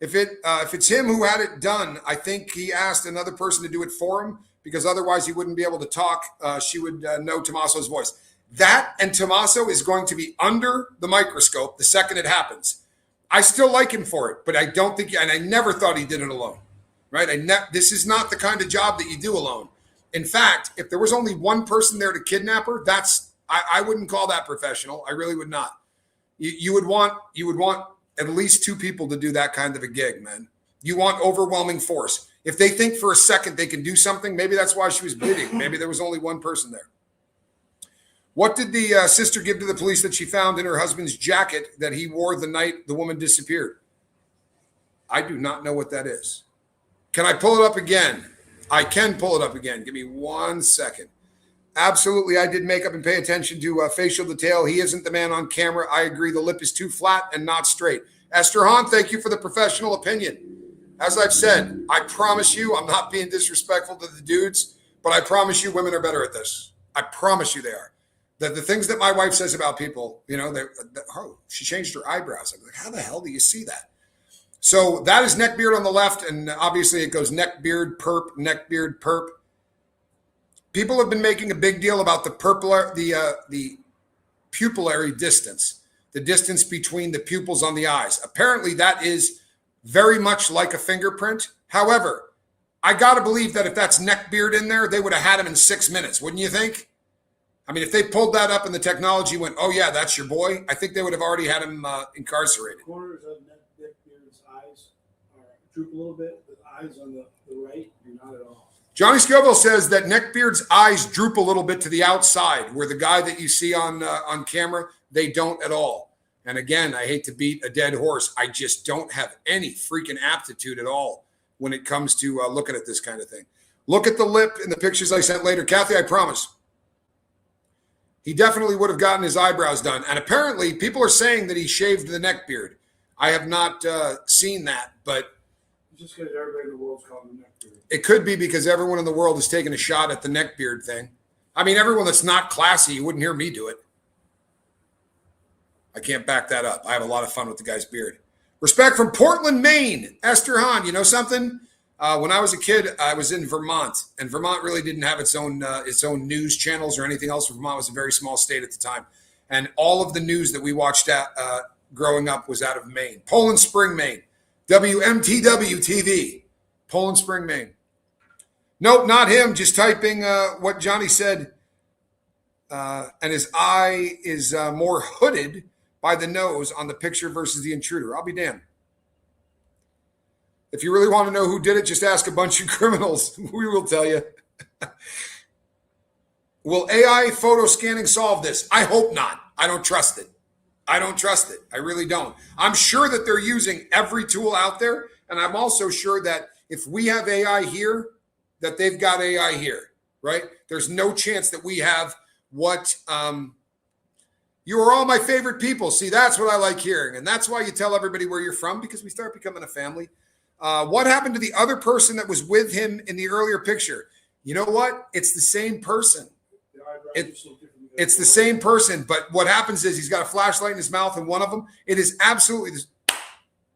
If it's him who had it done, I think he asked another person to do it for him because otherwise he wouldn't be able to talk. She would know Tommaso's voice. That and Tommaso is going to be under the microscope the second it happens. I still like him for it, but I don't think, and I never thought he did it alone, right? This is not the kind of job that you do alone. In fact, if there was only one person there to kidnap her, I wouldn't call that professional. I really would not. You would want at least two people to do that kind of a gig, man. You want overwhelming force. If they think for a second they can do something, maybe that's why she was bleeding. Maybe there was only one person there. What did the sister give to the police that she found in her husband's jacket that he wore the night the woman disappeared? I do not know what that is. Can I pull it up again? I can pull it up again. Give me 1 second. Absolutely, I did make up and pay attention to facial detail. He isn't the man on camera. I agree. The lip is too flat and not straight. Esther Hahn, thank you for the professional opinion. As I've said, I promise you, I'm not being disrespectful to the dudes, but I promise you women are better at this. I promise you they are. The things that my wife says about people, oh, she changed her eyebrows. I'm like, how the hell do you see that? So that is neckbeard on the left, and obviously it goes neckbeard, perp. People have been making a big deal about the pupillary distance, the distance between the pupils on the eyes. Apparently that is very much like a fingerprint. However, I got to believe that if that's neckbeard in there, they would have had him in 6 minutes, wouldn't you think? I mean, if they pulled that up and the technology went, oh, yeah, that's your boy, I think they would have already had him incarcerated. Corners of neckbeard's eyes droop a little bit. The eyes on the right do not at all. Johnny Scoville says that neckbeard's eyes droop a little bit to the outside, where the guy that you see on camera, they don't at all. And again, I hate to beat a dead horse. I just don't have any freaking aptitude at all when it comes to looking at this kind of thing. Look at the lip in the pictures I sent later. Kathy, I promise. He definitely would have gotten his eyebrows done. And apparently people are saying that he shaved the neckbeard. I have not seen that, but just because everybody in the world's calling him neckbeard. It could be because everyone in the world is taking a shot at the neckbeard thing. I mean, everyone that's not classy, you wouldn't hear me do it. I can't back that up. I have a lot of fun with the guy's beard. Respect from Portland, Maine. Esther Hahn, you know something? When I was a kid, I was in Vermont, and Vermont really didn't have its own news channels or anything else. Vermont was a very small state at the time. And all of the news that we watched growing up was out of Maine. Poland Spring, Maine. WMTW TV. Poland Spring, Maine. Nope, not him. Just typing what Johnny said. And his eye is more hooded by the nose on the picture versus the intruder. I'll be damned. If you really want to know who did it, just ask a bunch of criminals. We will tell you. Will AI photo scanning solve this? I hope not. I don't trust it. I really don't. I'm sure that they're using every tool out there. And I'm also sure that if we have AI here, that they've got AI here, right? There's no chance that we have what you are all my favorite people. See, that's what I like hearing. And that's why you tell everybody where you're from, because we start becoming a family. What happened to the other person that was with him in the earlier picture? You know what? It's the same person. It's the same person. But what happens is he's got a flashlight in his mouth, and one of them, it is absolutely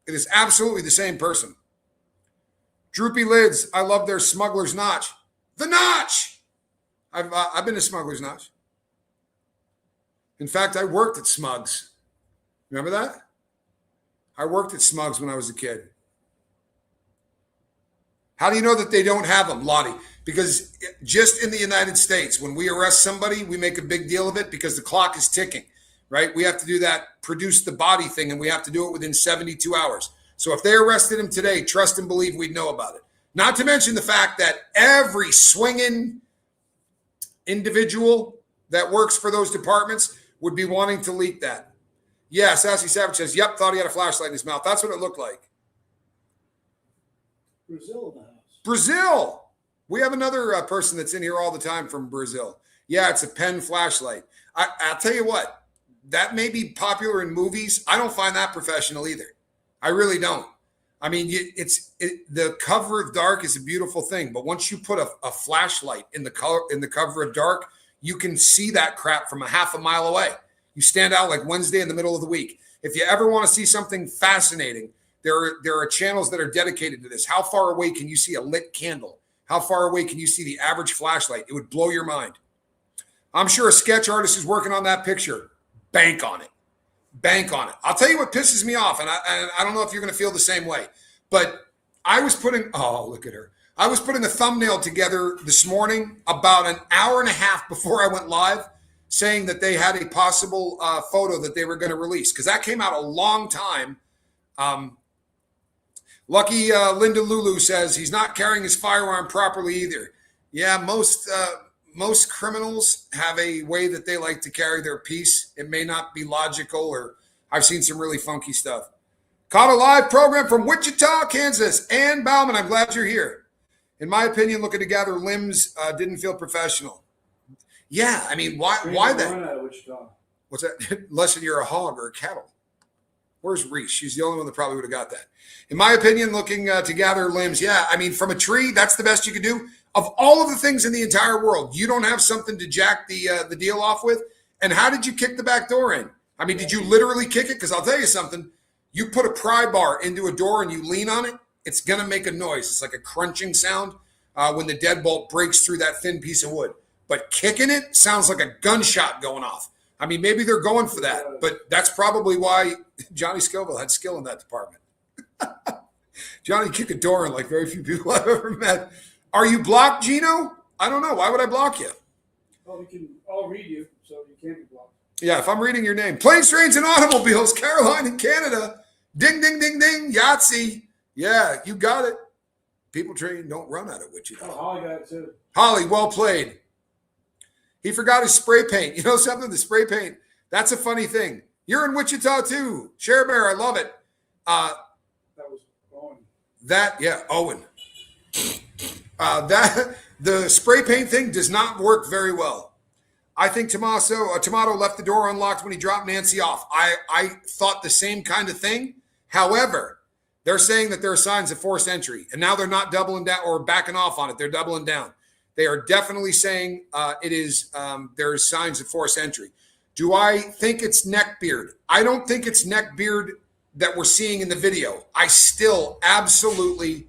the same person. Droopy lids. I love their Smuggler's Notch. The Notch. I've been to Smuggler's Notch. In fact, I worked at Smugs. Remember that? I worked at Smugs when I was a kid. How do you know that they don't have them, Lottie? Because just in the United States, when we arrest somebody, we make a big deal of it because the clock is ticking, right? We have to do that, produce the body thing, and we have to do it within 72 hours. So if they arrested him today, trust and believe we'd know about it. Not to mention the fact that every swinging individual that works for those departments would be wanting to leak that. Yeah, Sassy Savage says, yep, thought he had a flashlight in his mouth. That's what it looked like. Brazil in the house. Brazil. We have another person that's in here all the time from Brazil. Yeah, it's a pen flashlight. I'll tell you what. that may be popular in movies. I don't find that professional either. I really don't. I mean, the cover of dark is a beautiful thing, but once you put a flashlight in the cover of dark, you can see that crap from a half a mile away. You stand out like Wednesday in the middle of the week. If you ever want to see something fascinating, there are channels that are dedicated to this. How far away can you see a lit candle? How far away can you see the average flashlight? It would blow your mind. I'm sure a sketch artist is working on that picture. Bank on it. Bank on it. I'll tell you what pisses me off, and I don't know if you're going to feel the same way, but I was putting, oh, look at her. I was putting a thumbnail together this morning about an hour and a half before I went live, saying that they had a possible photo that they were going to release, because that came out a long time. Lucky Linda Lulu says he's not carrying his firearm properly either. Yeah, most criminals have a way that they like to carry their piece. It may not be logical, or I've seen some really funky stuff. Caught a live program from Wichita, Kansas. Ann Bauman, I'm glad you're here. In my opinion, looking to gather limbs didn't feel professional. Yeah, I mean, why that? What's that? Unless you're a hog or a cattle. Where's Reese? She's the only one that probably would have got that. In my opinion, looking to gather limbs, yeah, I mean, from a tree, that's the best you can do. Of all of the things in the entire world, you don't have something to jack the deal off with. And how did you kick the back door in? I mean, did you literally kick it? Because I'll tell you something. You put a pry bar into a door and you lean on it, it's going to make a noise. It's like a crunching sound when the deadbolt breaks through that thin piece of wood. But kicking it sounds like a gunshot going off. I mean, maybe they're going for that, but that's probably why Johnny Scoville had skill in that department. Johnny kick a door in like very few people I've ever met. Are you blocked, Gino? I don't know. Why would I block you? Well, we can all read you, so you can't be blocked. Yeah, if I'm reading your name. Planes, Trains, and Automobiles, Caroline in Canada. Ding, ding, ding, ding. Yahtzee. Yeah, you got it. People train don't run out of Wichita. Oh, Holly got it too. Holly, well played. He forgot his spray paint. You know something? The spray paint, that's a funny thing. You're in Wichita too. Share Bear, I love it. That was Owen. Owen. The spray paint thing does not work very well. I think Tomato left the door unlocked when he dropped Nancy off. I thought the same kind of thing. However, they're saying that there are signs of forced entry, and now they're not doubling down or backing off on it. They're doubling down. They are definitely saying there is signs of forced entry. Do I think it's neckbeard? I don't think it's neckbeard that we're seeing in the video. I still absolutely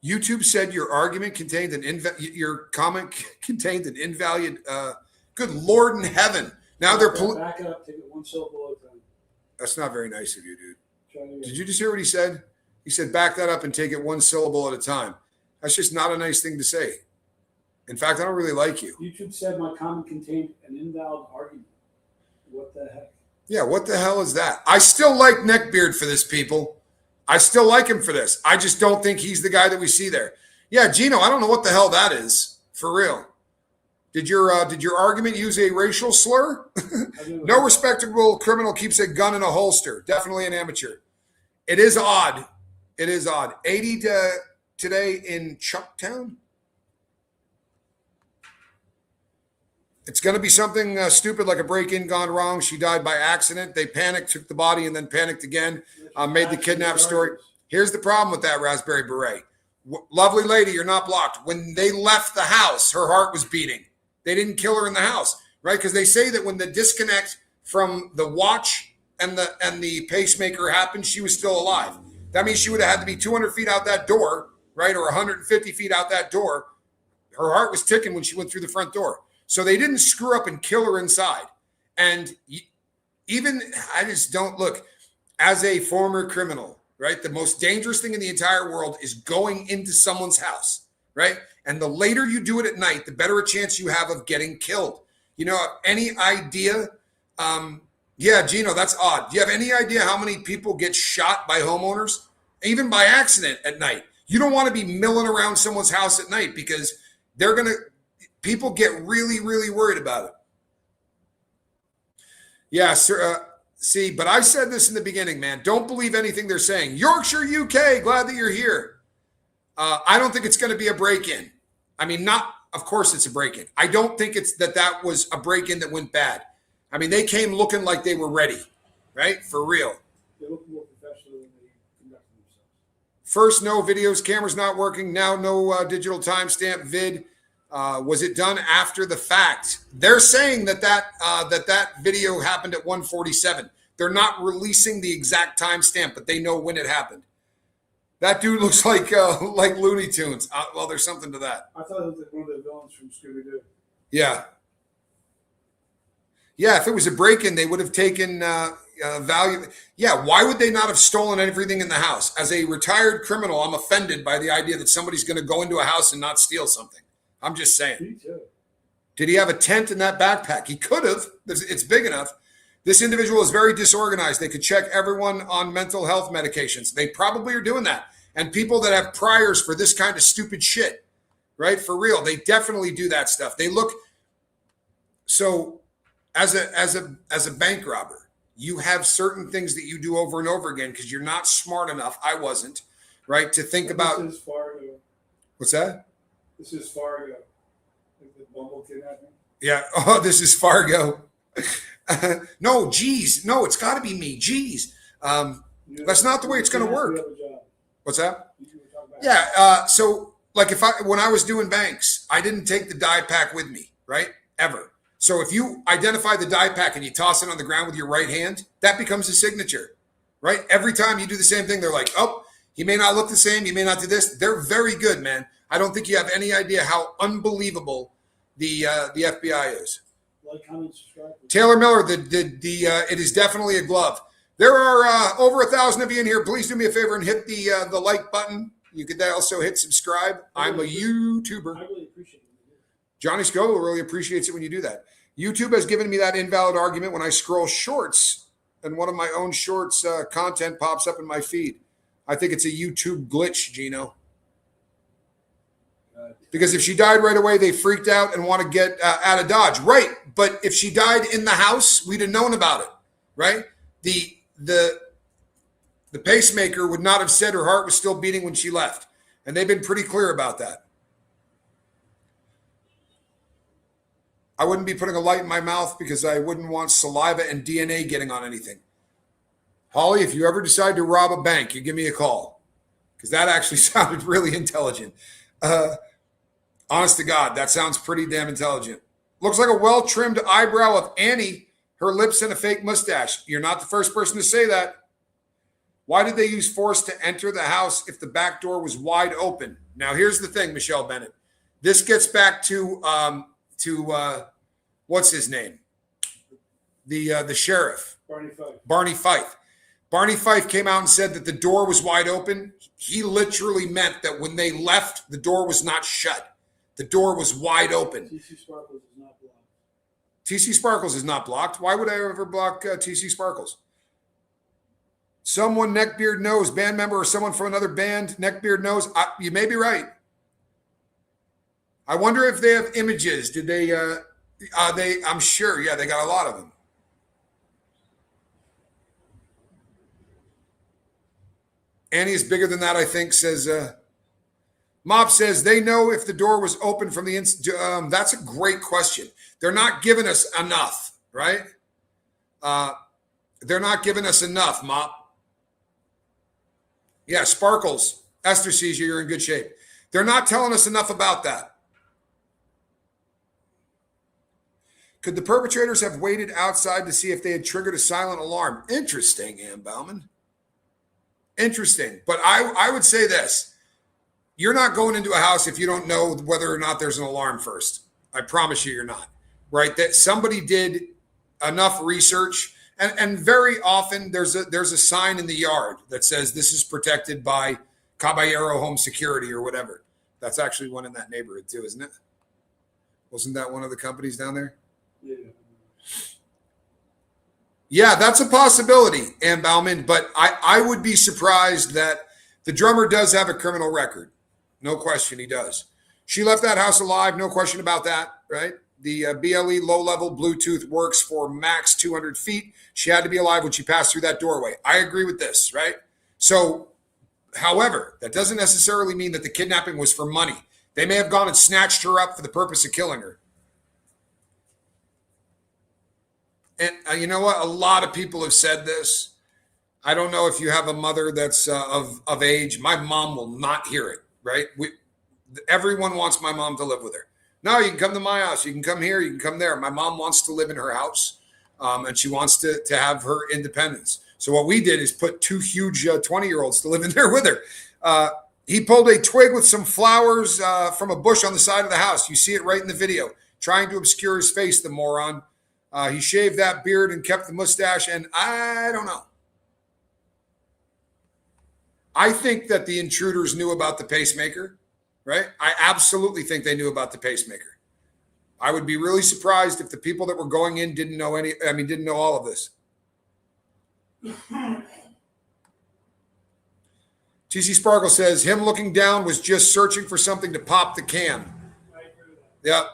YouTube said your argument contained your comment contained an invalid. Good Lord in heaven! Now they're back it up. Take it one syllable at a time. That's not very nice of you, dude. Did you just hear what he said? He said, "Back that up and take it one syllable at a time." That's just not a nice thing to say. In fact, I don't really like you. YouTube said my comment contained an invalid argument. What the heck? Yeah, what the hell is that? I still like Neckbeard for this, people. I still like him for this. I just don't think he's the guy that we see there. Yeah, Gino, I don't know what the hell that is. For real. Did your argument use a racial slur? No respectable criminal keeps a gun in a holster. Definitely an amateur. It is odd. It is odd. 80 today in Chucktown. It's going to be something stupid like a break-in gone wrong. She died by accident. They panicked, took the body, and then panicked again. Made the kidnap story. Here's the problem with that Raspberry Beret. Lovely lady, you're not blocked. When they left the house, her heart was beating. They didn't kill her in the house, right? Because they say that when the disconnect from the watch and the pacemaker happened, she was still alive. That means she would have had to be 200 feet out that door, right? Or 150 feet out that door. Her heart was ticking when she went through the front door. So they didn't screw up and kill her inside. And even, I just don't look, as a former criminal, right? The most dangerous thing in the entire world is going into someone's house, right? And the later you do it at night, the better a chance you have of getting killed. You know, any idea? Yeah, Gino, that's odd. Do you have any idea how many people get shot by homeowners, even by accident at night? You don't want to be milling around someone's house at night because people get really, really worried about it. Yeah, sir. See, but I said this in the beginning, man. Don't believe anything they're saying. Yorkshire, UK, glad that you're here. I don't think it's going to be a break-in. I mean, not of course it's a break-in. I don't think it's that was a break-in that went bad. I mean, they came looking like they were ready, right? For real. They look more professional than they conduct themselves. First, no videos, camera's not working. Now, no digital timestamp vid. Was it done after the fact? They're saying that video happened at 1:47. They're not releasing the exact timestamp, but they know when it happened. That dude looks like Looney Tunes. Well, there's something to that. I thought it was like one of the villains from Scooby-Doo. Yeah. Yeah, if it was a break-in, they would have taken value. Yeah, why would they not have stolen everything in the house? As a retired criminal, I'm offended by the idea that somebody's going to go into a house and not steal something. I'm just saying. Me too. Did he have a tent in that backpack? He could have. It's big enough. This individual is very disorganized. They could check everyone on mental health medications. They probably are doing that. And people that have priors for this kind of stupid shit, right? For real, they definitely do that stuff. They look so as a bank robber, you have certain things that you do over and over again because you're not smart enough. I wasn't, right? To think about. This is Fargo. What's that? This is Fargo. Like the Bumble kidnapping. Yeah. Oh, this is Fargo. No, geez. No, it's got to be me. Geez. That's not the way it's going to work. What's that? Yeah. So like when I was doing banks, I didn't take the die pack with me, right? Ever. So if you identify the die pack and you toss it on the ground with your right hand, that becomes a signature, right? Every time you do the same thing, they're like, oh, he may not look the same. He may not do this. They're very good, man. I don't think you have any idea how unbelievable the FBI is. Like, comment, subscribe. Taylor Miller, it is definitely a glove. There are over 1,000 of you in here. Please do me a favor and hit the like button. You could also hit subscribe. I'm a YouTuber. I really appreciate it. Johnny Scoville really appreciates it when you do that. YouTube has given me that invalid argument when I scroll shorts and one of my own shorts content pops up in my feed. I think it's a YouTube glitch, Gino. Because if she died right away, they freaked out and want to get out of Dodge. Right. But if she died in the house, we'd have known about it. Right. The pacemaker would not have said her heart was still beating when she left. And they've been pretty clear about that. I wouldn't be putting a light in my mouth because I wouldn't want saliva and DNA getting on anything. Holly, if you ever decide to rob a bank, you give me a call. Because that actually sounded really intelligent. Honest to God, that sounds pretty damn intelligent. Looks like a well-trimmed eyebrow of Annie, her lips and a fake mustache. You're not the first person to say that. Why did they use force to enter the house if the back door was wide open? Now, here's the thing, Michelle Bennett. This gets back to what's his name? The sheriff. Barney Fife. Barney Fife came out and said that the door was wide open. He literally meant that when they left, the door was not shut. The door was wide open. TC Sparkles is not blocked. TC Sparkles is not blocked. Why would I ever block TC Sparkles? Someone Neckbeard knows, band member or someone from another band, Neckbeard knows. You may be right. I wonder if they have images. Did they? I'm sure. Yeah, they got a lot of them. Annie is bigger than that, I think, says. Mop says they know if the door was open from the inside. That's a great question. They're not giving us enough, right? They're not giving us enough, Mop. Yeah, Sparkles. Esther sees you. You're in good shape. They're not telling us enough about that. Could the perpetrators have waited outside to see if they had triggered a silent alarm? Interesting, Ann Bauman. Interesting. But I would say this. You're not going into a house if you don't know whether or not there's an alarm first. I promise you you're not. Right? That somebody did enough research. And very often there's a sign in the yard that says this is protected by Caballero Home Security or whatever. That's actually one in that neighborhood too, isn't it? Wasn't that one of the companies down there? Yeah. Yeah, that's a possibility, Ann Bauman, but I would be surprised that the drummer does have a criminal record. No question he does. She left that house alive, no question about that, right? The BLE low-level Bluetooth works for max 200 feet. She had to be alive when she passed through that doorway. I agree with this, right? So, however, that doesn't necessarily mean that the kidnapping was for money. They may have gone and snatched her up for the purpose of killing her. And you know what? A lot of people have said this. I don't know if you have a mother that's of age. My mom will not hear it, right? Everyone wants my mom to live with her. No, you can come to my house. You can come here. You can come there. My mom wants to live in her house, and she wants to have her independence. So what we did is put two huge 20-year-olds to live in there with her. He pulled a twig with some flowers from a bush on the side of the house. You see it right in the video, trying to obscure his face, the moron. He shaved that beard and kept the mustache, and I don't know. I think that the intruders knew about the pacemaker, right? I absolutely think they knew about the pacemaker. I would be really surprised if the people that were going in didn't know all of this. TC Sparkle says, him looking down was just searching for something to pop the can. Yep.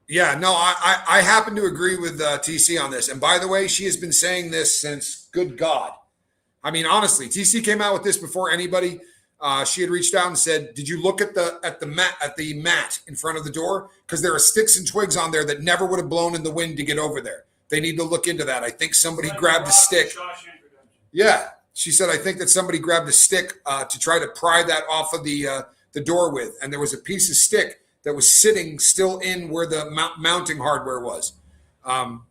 Yeah, no, I happen to agree with TC on this. And by the way, she has been saying this since, good God. I mean, honestly, TC came out with this before anybody. She had reached out and said, did you look at the mat in front of the door? Because there are sticks and twigs on there that never would have blown in the wind to get over there. They need to look into that. I think somebody grabbed a stick. Yeah, she said, I think that somebody grabbed a stick to try to pry that off of the door with. And there was a piece of stick that was sitting still in where the mounting hardware was.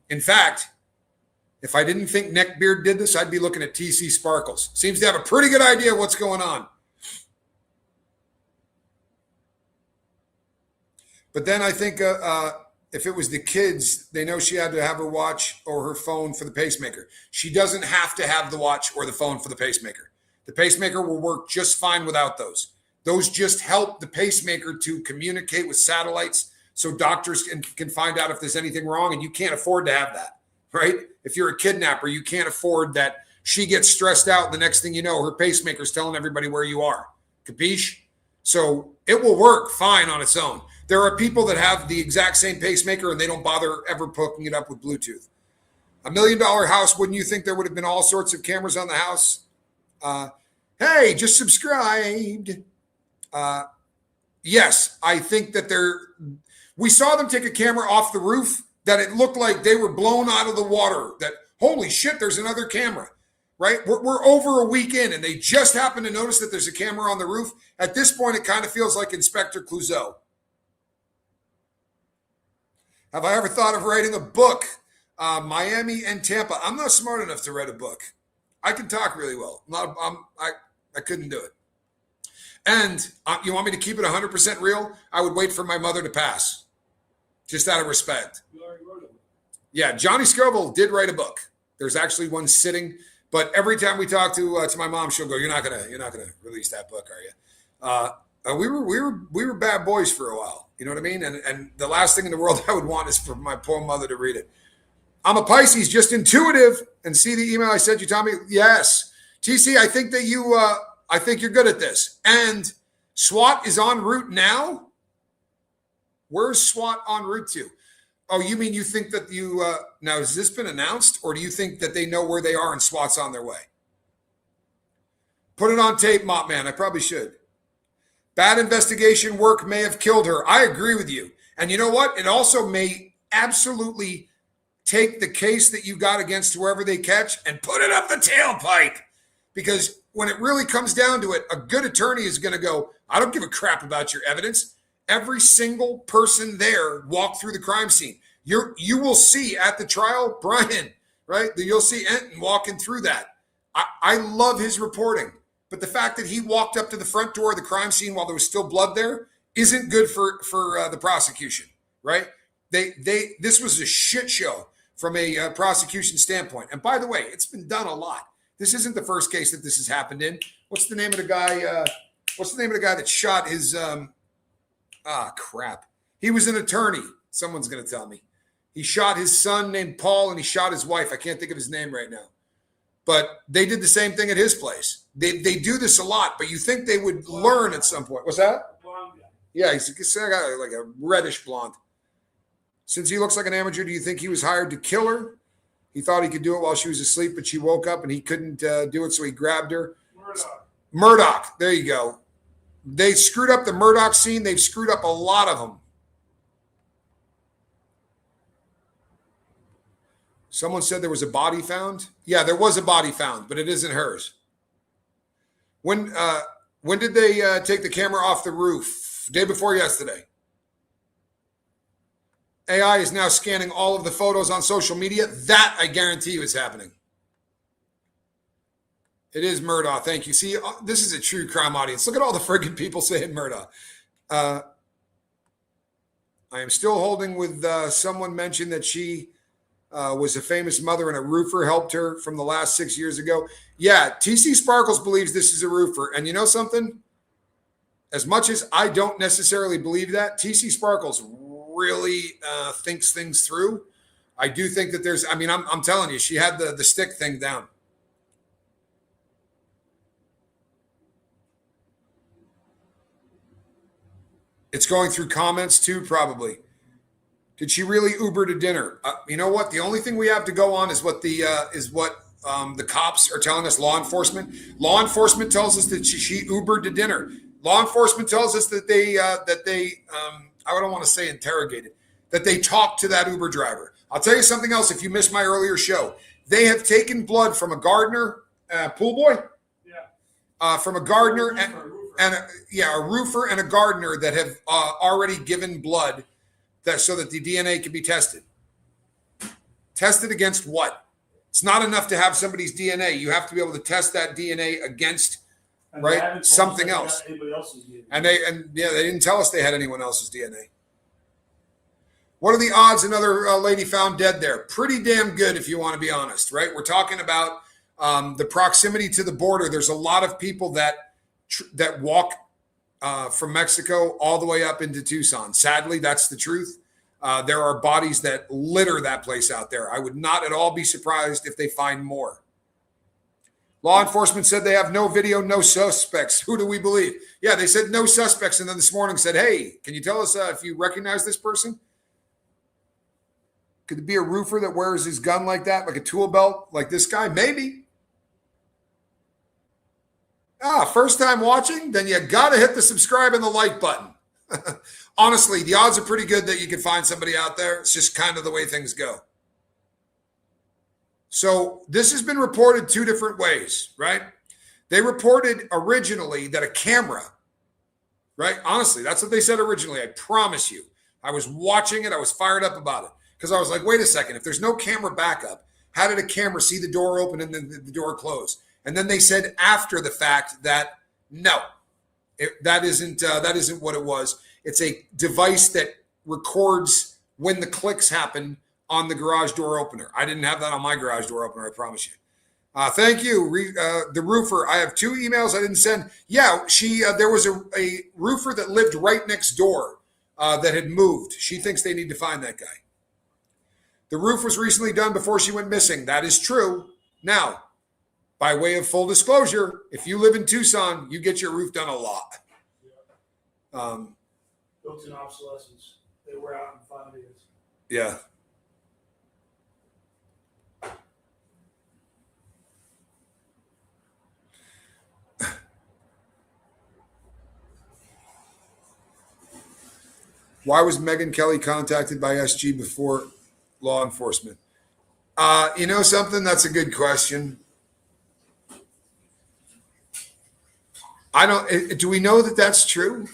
In fact, if I didn't think Neckbeard did this, I'd be looking at TC Sparkles. Seems to have a pretty good idea of what's going on. But then I think if it was the kids, they know she had to have her watch or her phone for the pacemaker. She doesn't have to have the watch or the phone for the pacemaker. The pacemaker will work just fine without those. Those just help the pacemaker to communicate with satellites so doctors can find out if there's anything wrong, and you can't afford to have that, right? If you're a kidnapper, you can't afford that she gets stressed out. The next thing you know, her pacemaker's telling everybody where you are. Capiche? So it will work fine on its own. There are people that have the exact same pacemaker and they don't bother ever hooking it up with Bluetooth. $1 million house, wouldn't you think there would have been all sorts of cameras on the house? Hey, just subscribed. Yes, I think that we saw them take a camera off the roof that it looked like they were blown out of the water, that holy shit, there's another camera, right? We're over a week in and they just happen to notice that there's a camera on the roof. At this point, it kind of feels like Inspector Clouseau. Have I ever thought of writing a book? Miami and Tampa. I'm not smart enough to write a book. I can talk really well. I couldn't do it. And you want me to keep it 100% real? I would wait for my mother to pass, just out of respect. You already wrote it. Yeah, Johnny Scoville did write a book. There's actually one sitting, but every time we talk to my mom, she'll go, "You're not gonna release that book, are you?" We were bad boys for a while. You know what I mean? And the last thing in the world I would want is for my poor mother to read it. I'm a Pisces, just intuitive, and see the email I sent you, Tommy. Yes, TC, I think that you. I think you're good at this. And SWAT is en route now? Where's SWAT en route to? Oh, you mean you think that now has this been announced, or do you think that they know where they are and SWAT's on their way? Put it on tape, Mop Man. I probably should. Bad investigation work may have killed her. I agree with you. And you know what? It also may absolutely take the case that you got against whoever they catch and put it up the tailpipe. Because when it really comes down to it, a good attorney is going to go, I don't give a crap about your evidence. Every single person there walked through the crime scene. You will see at the trial, Brian, right? You'll see Enton walking through that. I love his reporting. But the fact that he walked up to the front door of the crime scene while there was still blood there isn't good for the prosecution, right? This was a shit show from a prosecution standpoint. And by the way, it's been done a lot. This isn't the first case that this has happened in. What's the name of the guy? What's the name of the guy that shot his? Crap. He was an attorney. Someone's going to tell me. He shot his son named Paul, and he shot his wife. I can't think of his name right now. But they did the same thing at his place. They do this a lot, but you think they would learn at some point. What's that? Blonde guy. Yeah, he's got like a reddish blonde. Since he looks like an amateur, do you think he was hired to kill her? He thought he could do it while she was asleep, but she woke up and he couldn't do it, so he grabbed her. Murdoch. There you go. They screwed up the Murdoch scene. They've screwed up a lot of them. Someone said there was a body found. Yeah, there was a body found, but it isn't hers. When did they take the camera off the roof? Day before yesterday. AI is now scanning all of the photos on social media. That, I guarantee you, is happening. It is Murdoch. Thank you. See, this is a true crime audience. Look at all the friggin' people saying Murdoch. I am still holding with someone mentioned that she was a famous mother and a roofer helped her from the last 6 years ago. Yeah, TC Sparkles believes this is a roofer. And you know something? As much as I don't necessarily believe that, TC Sparkles really thinks things through. I do think that there's, I mean, I'm telling you, she had the stick thing down. It's going through comments too, probably. Did she really Uber to dinner? You know what? The only thing we have to go on is what the cops are telling us. Law enforcement. Law enforcement tells us that she Ubered to dinner. Law enforcement tells us that they I don't want to say interrogated, that they talked to that Uber driver. I'll tell you something else. If you missed my earlier show, they have taken blood from a gardener, pool boy, from a gardener a roofer and a gardener that have already given blood so that the DNA can be tested. Tested against what? It's not enough to have somebody's DNA. You have to be able to test that DNA against something else. And they didn't tell us they had anyone else's DNA. What are the odds another lady found dead there? Pretty damn good, if you want to be honest, right? We're talking about the proximity to the border. There's a lot of people that walk from Mexico all the way up into Tucson. Sadly, that's the truth. There are bodies that litter that place out there. I would not at all be surprised if they find more. Law enforcement said they have no video, no suspects. Who do we believe? Yeah, they said no suspects, and then this morning said, hey, can you tell us if you recognize this person? Could it be a roofer that wears his gun like that, like a tool belt, like this guy? Maybe. First time watching? Then you got to hit the subscribe and the like button. Honestly, the odds are pretty good that you can find somebody out there. It's just kind of the way things go. So this has been reported two different ways, right? They reported originally that a camera, right? Honestly, that's what they said originally. I promise you. I was watching it. I was fired up about it because I was like, wait a second. If there's no camera backup, how did a camera see the door open and then the door close? And then they said after the fact that no, that isn't what it was. It's a device that records when the clicks happen on the garage door opener. I didn't have that on my garage door opener, I promise you. Thank you, the roofer. I have 2 emails I didn't send. Yeah, there was a roofer that lived right next door that had moved. She thinks they need to find that guy. The roof was recently done before she went missing. That is true. Now, by way of full disclosure, if you live in Tucson, you get your roof done a lot. Built-in obsolescence. They wear out in 5 years. Yeah. Why was Megyn Kelly contacted by SG before law enforcement? You know something? That's a good question. Do we know that that's true?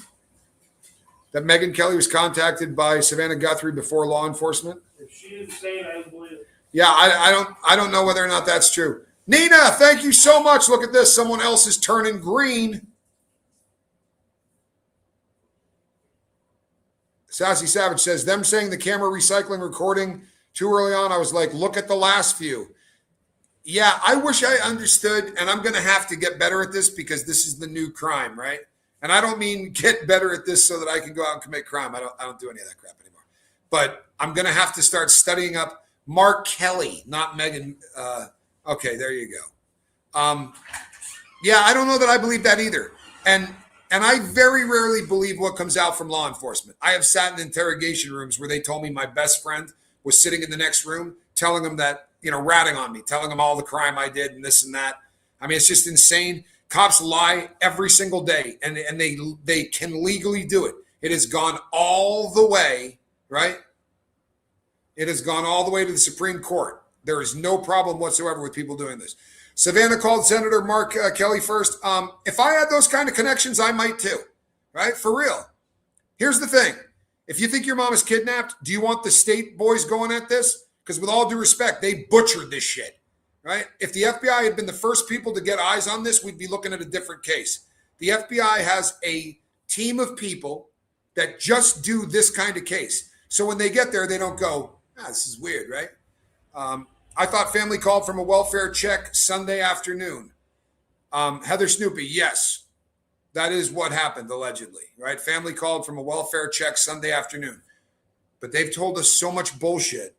That Megyn Kelly was contacted by Savannah Guthrie before law enforcement? If she didn't say it, I believe it. Yeah, I don't know whether or not that's true. Nina, thank you so much. Look at this. Someone else is turning green. Sassy Savage says, them saying the camera recycling recording too early on, I was like, look at the last few. Yeah, I wish I understood, and I'm going to have to get better at this because this is the new crime, right? And I don't mean get better at this so that I can go out and commit crime. I don't do any of that crap anymore. But I'm going to have to start studying up Mark Kelly, not Megan. Okay, there you go. Yeah, I don't know that I believe that either. And I very rarely believe what comes out from law enforcement. I have sat in interrogation rooms where they told me my best friend was sitting in the next room telling them that ratting on me, telling them all the crime I did and this and that. I mean, it's just insane. Cops lie every single day, and they can legally do it. It has gone all the way, right? It has gone all the way to the Supreme Court. There is no problem whatsoever with people doing this. Savannah called Senator Mark Kelly first. If I had those kind of connections, I might too, right? For real. Here's the thing. If you think your mom is kidnapped, do you want the state boys going at this? Because with all due respect, they butchered this shit, right? If the FBI had been the first people to get eyes on this, we'd be looking at a different case. The FBI has a team of people that just do this kind of case. So when they get there, they don't go, this is weird, right? I thought family called from a welfare check Sunday afternoon. Heather Snoopy, yes. That is what happened, allegedly, right? Family called from a welfare check Sunday afternoon. But they've told us so much bullshit.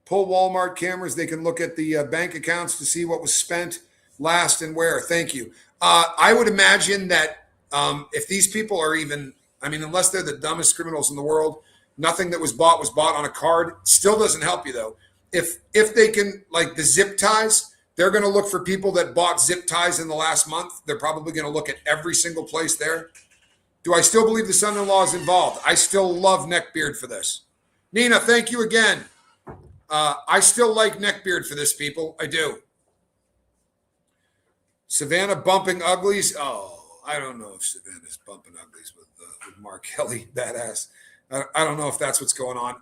Pull Walmart cameras. They can look at the bank accounts to see what was spent last and where. Thank you. I would imagine that if these people are even, unless they're the dumbest criminals in the world, nothing that was bought on a card. Still doesn't help you, though. If they can, like the zip ties, they're going to look for people that bought zip ties in the last month. They're probably going to look at every single place there. Do I still believe the son-in-law is involved? I still love Neckbeard for this. Nina, thank you again. I still like Neckbeard for this, people. I do. Savannah bumping uglies. Oh, I don't know if Savannah's bumping uglies with Mark Kelly, badass. I don't know if that's what's going on.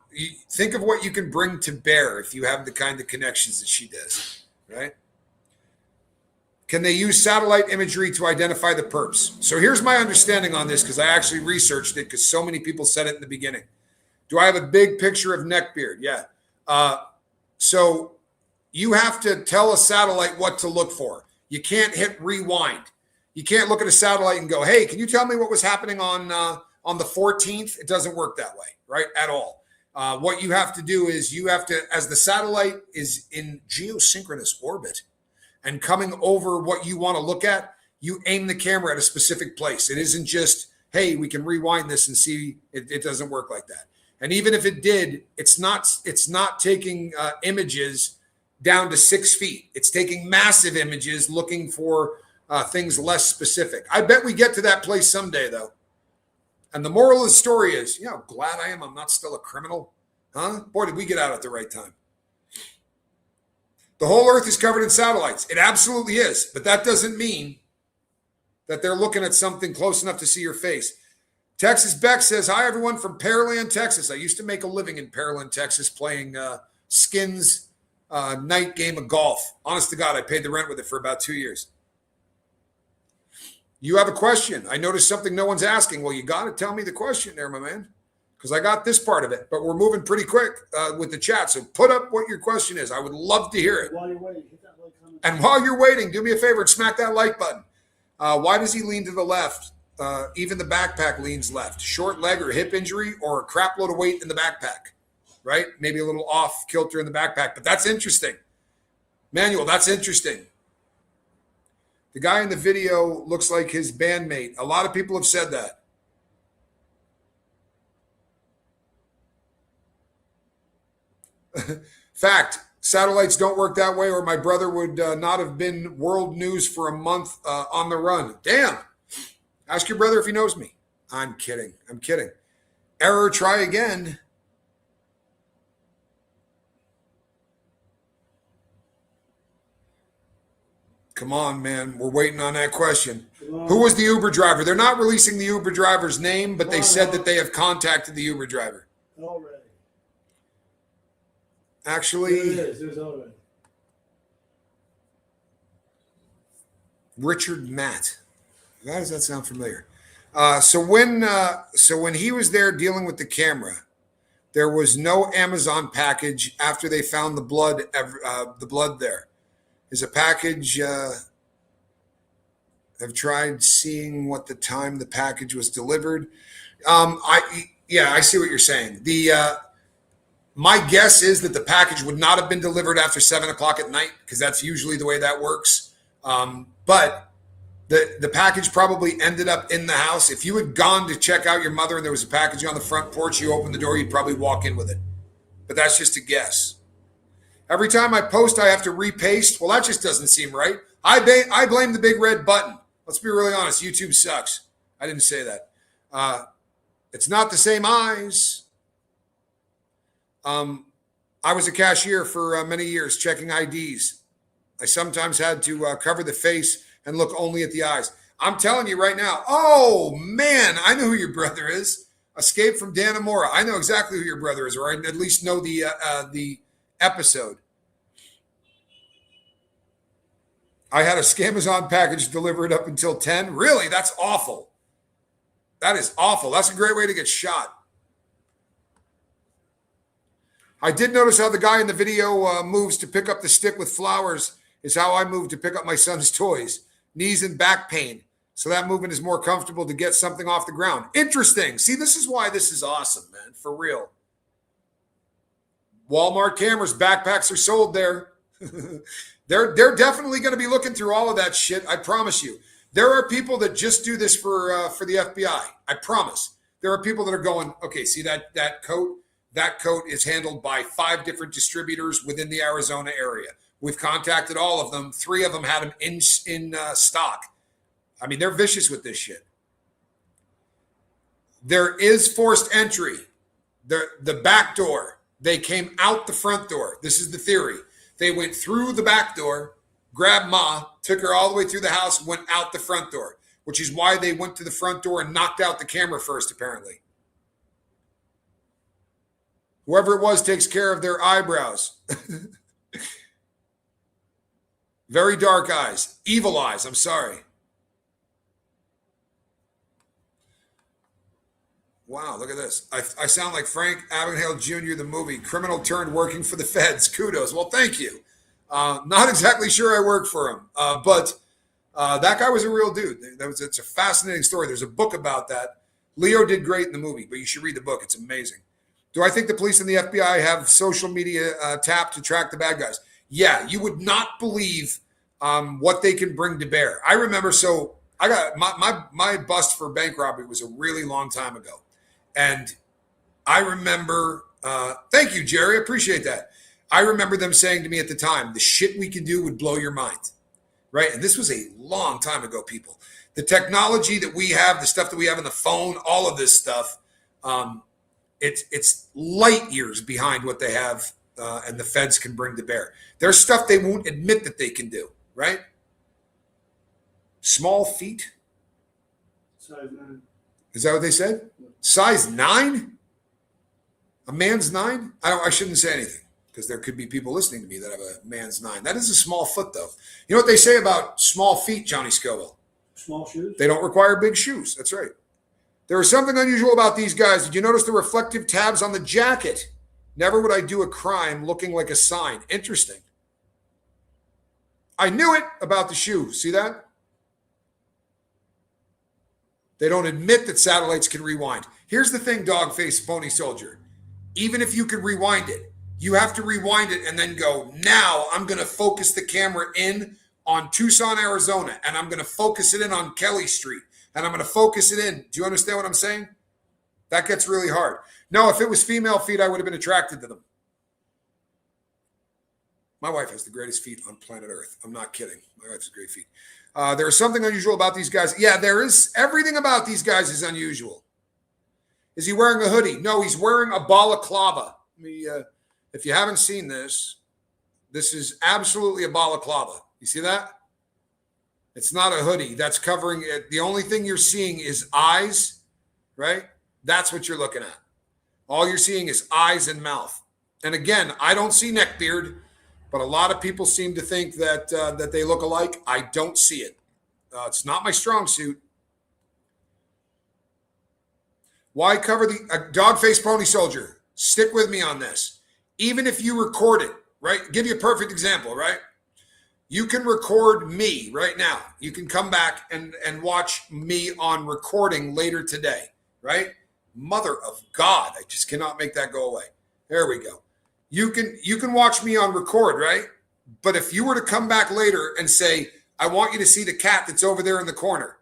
Think of what you can bring to bear if you have the kind of connections that she does, right? Can they use satellite imagery to identify the perps? So here's my understanding on this, because I actually researched it because so many people said it in the beginning. Do I have a big picture of Neckbeard? Yeah. So you have to tell a satellite what to look for. You can't hit rewind. You can't look at a satellite and go, hey, can you tell me what was happening on the 14th? It doesn't work that way, right? At all. What you have to do is you have to, as the satellite is in geosynchronous orbit and coming over what you want to look at, you aim the camera at a specific place. It isn't just, hey, we can rewind this and see. It doesn't work like that. And even if it did, it's not taking images down to 6 feet. It's taking massive images looking for things less specific. I bet we get to that place someday, though. And the moral of the story is, you know how glad I am I'm not still a criminal? Huh? Boy, did we get out at the right time. The whole earth is covered in satellites. It absolutely is. But that doesn't mean that they're looking at something close enough to see your face. Texas Beck says, hi, everyone from Pearland, Texas. I used to make a living in Pearland, Texas, playing Skins night game of golf. Honest to God, I paid the rent with it for about 2 years. You have a question. I noticed something no one's asking. Well, you got to tell me the question there, my man, because I got this part of it. But we're moving pretty quick with the chat. So put up what your question is. I would love to hear it. While you're waiting, hit that like, comment. And while you're waiting, do me a favor and smack that like button. Why does he lean to the left? Even the backpack leans left. Short leg or hip injury or a crap load of weight in the backpack, right? Maybe a little off kilter in the backpack. But that's interesting. Manuel, that's interesting. The guy in the video looks like his bandmate. A lot of people have said that. Fact, satellites don't work that way, or my brother would not have been world news for a month on the run. Damn. Ask your brother if he knows me. I'm kidding. Error, try again. Come on, man. We're waiting on that question. Who was the Uber driver? They're not releasing the Uber driver's name, but they said that they have contacted the Uber driver. Already. Actually, There's already. Richard Matt. Why does that sound familiar? So when he was there dealing with the camera, there was no Amazon package after they found the blood there. Is a package, have tried seeing what the time the package was delivered. I see what you're saying. My guess is that the package would not have been delivered after 7:00 at night, because that's usually the way that works. But the package probably ended up in the house. If you had gone to check out your mother and there was a package on the front porch, you opened the door, you'd probably walk in with it. but that's just a guess. Every time I post, I have to repaste. Well, that just doesn't seem right. I blame the big red button. Let's be really honest. YouTube sucks. I didn't say that. It's not the same eyes. I was a cashier for many years, checking IDs. I sometimes had to cover the face and look only at the eyes. I'm telling you right now. Oh, man, I know who your brother is. Escape from Dannemora. I know exactly who your brother is, or I at least know the episode. I had a Scamazon package delivered up until 10. Really? That's awful. That is awful. That's a great way to get shot. I did notice how the guy in the video moves to pick up the stick with flowers is how I move to pick up my son's toys. Knees and back pain. So that movement is more comfortable to get something off the ground. Interesting. See, this is why this is awesome, man. For real. Walmart cameras, backpacks are sold there. They're definitely going to be looking through all of that shit. I promise you. There are people that just do this for the FBI. I promise. There are people that are going, okay, see that coat? That coat is handled by 5 different distributors within the Arizona area. We've contacted all of them. 3 of them had them in stock. I mean, they're vicious with this shit. There is forced entry. The back door. They came out the front door. This is the theory. They went through the back door, grabbed Ma, took her all the way through the house, went out the front door, which is why they went to the front door and knocked out the camera first, apparently. Whoever it was takes care of their eyebrows. Very dark eyes. Evil eyes, I'm sorry. Wow, look at this. I sound like Frank Abagnale Jr., the movie, criminal turned working for the feds. Kudos. Well, thank you. Not exactly sure I work for him, but that guy was a real dude. It's a fascinating story. There's a book about that. Leo did great in the movie, but you should read the book. It's amazing. Do I think the police and the FBI have social media tapped to track the bad guys? Yeah, you would not believe what they can bring to bear. I remember, so I got my bust for bank robbery was a really long time ago. And I remember, thank you, Jerry, I appreciate that. I remember them saying to me at the time, the shit we can do would blow your mind, right? And this was a long time ago, people. The technology that we have, the stuff that we have in the phone, all of this stuff, it's light years behind what they have and the feds can bring to bear. There's stuff they won't admit that they can do, right? Small feet. Size 9. Is that what they said? Size 9? A man's 9? I shouldn't say anything because there could be people listening to me that have a man's 9. That is a small foot, though. You know what they say about small feet, Johnny Scoville? Small shoes? They don't require big shoes. That's right. There is something unusual about these guys. Did you notice the reflective tabs on the jacket? Never would I do a crime looking like a sign. Interesting. I knew it about the shoe. See that? They don't admit that satellites can rewind. Here's the thing, dog-faced phony soldier. Even if you could rewind it, you have to rewind it and then go, now I'm going to focus the camera in on Tucson, Arizona, and I'm going to focus it in on Kelly Street, and I'm going to focus it in. Do you understand what I'm saying? That gets really hard. No, if it was female feet, I would have been attracted to them. My wife has the greatest feet on planet Earth. I'm not kidding. My wife has great feet. There is something unusual about these guys. Yeah, there is. Everything about these guys is unusual. Is he wearing a hoodie? No, he's wearing a balaclava. If you haven't seen this, this is absolutely a balaclava. You see that? It's not a hoodie. That's covering it. The only thing you're seeing is eyes, right? That's what you're looking at. All you're seeing is eyes and mouth. And again, I don't see neck beard. But a lot of people seem to think that they look alike. I don't see it. It's not my strong suit. Why cover the dog-faced pony soldier? Stick with me on this. Even if you record it, right? Give you a perfect example, right? You can record me right now. You can come back and watch me on recording later today, right? Mother of God, I just cannot make that go away. There we go. You can watch me on record, right? But if you were to come back later and say, I want you to see the cat that's over there in the corner,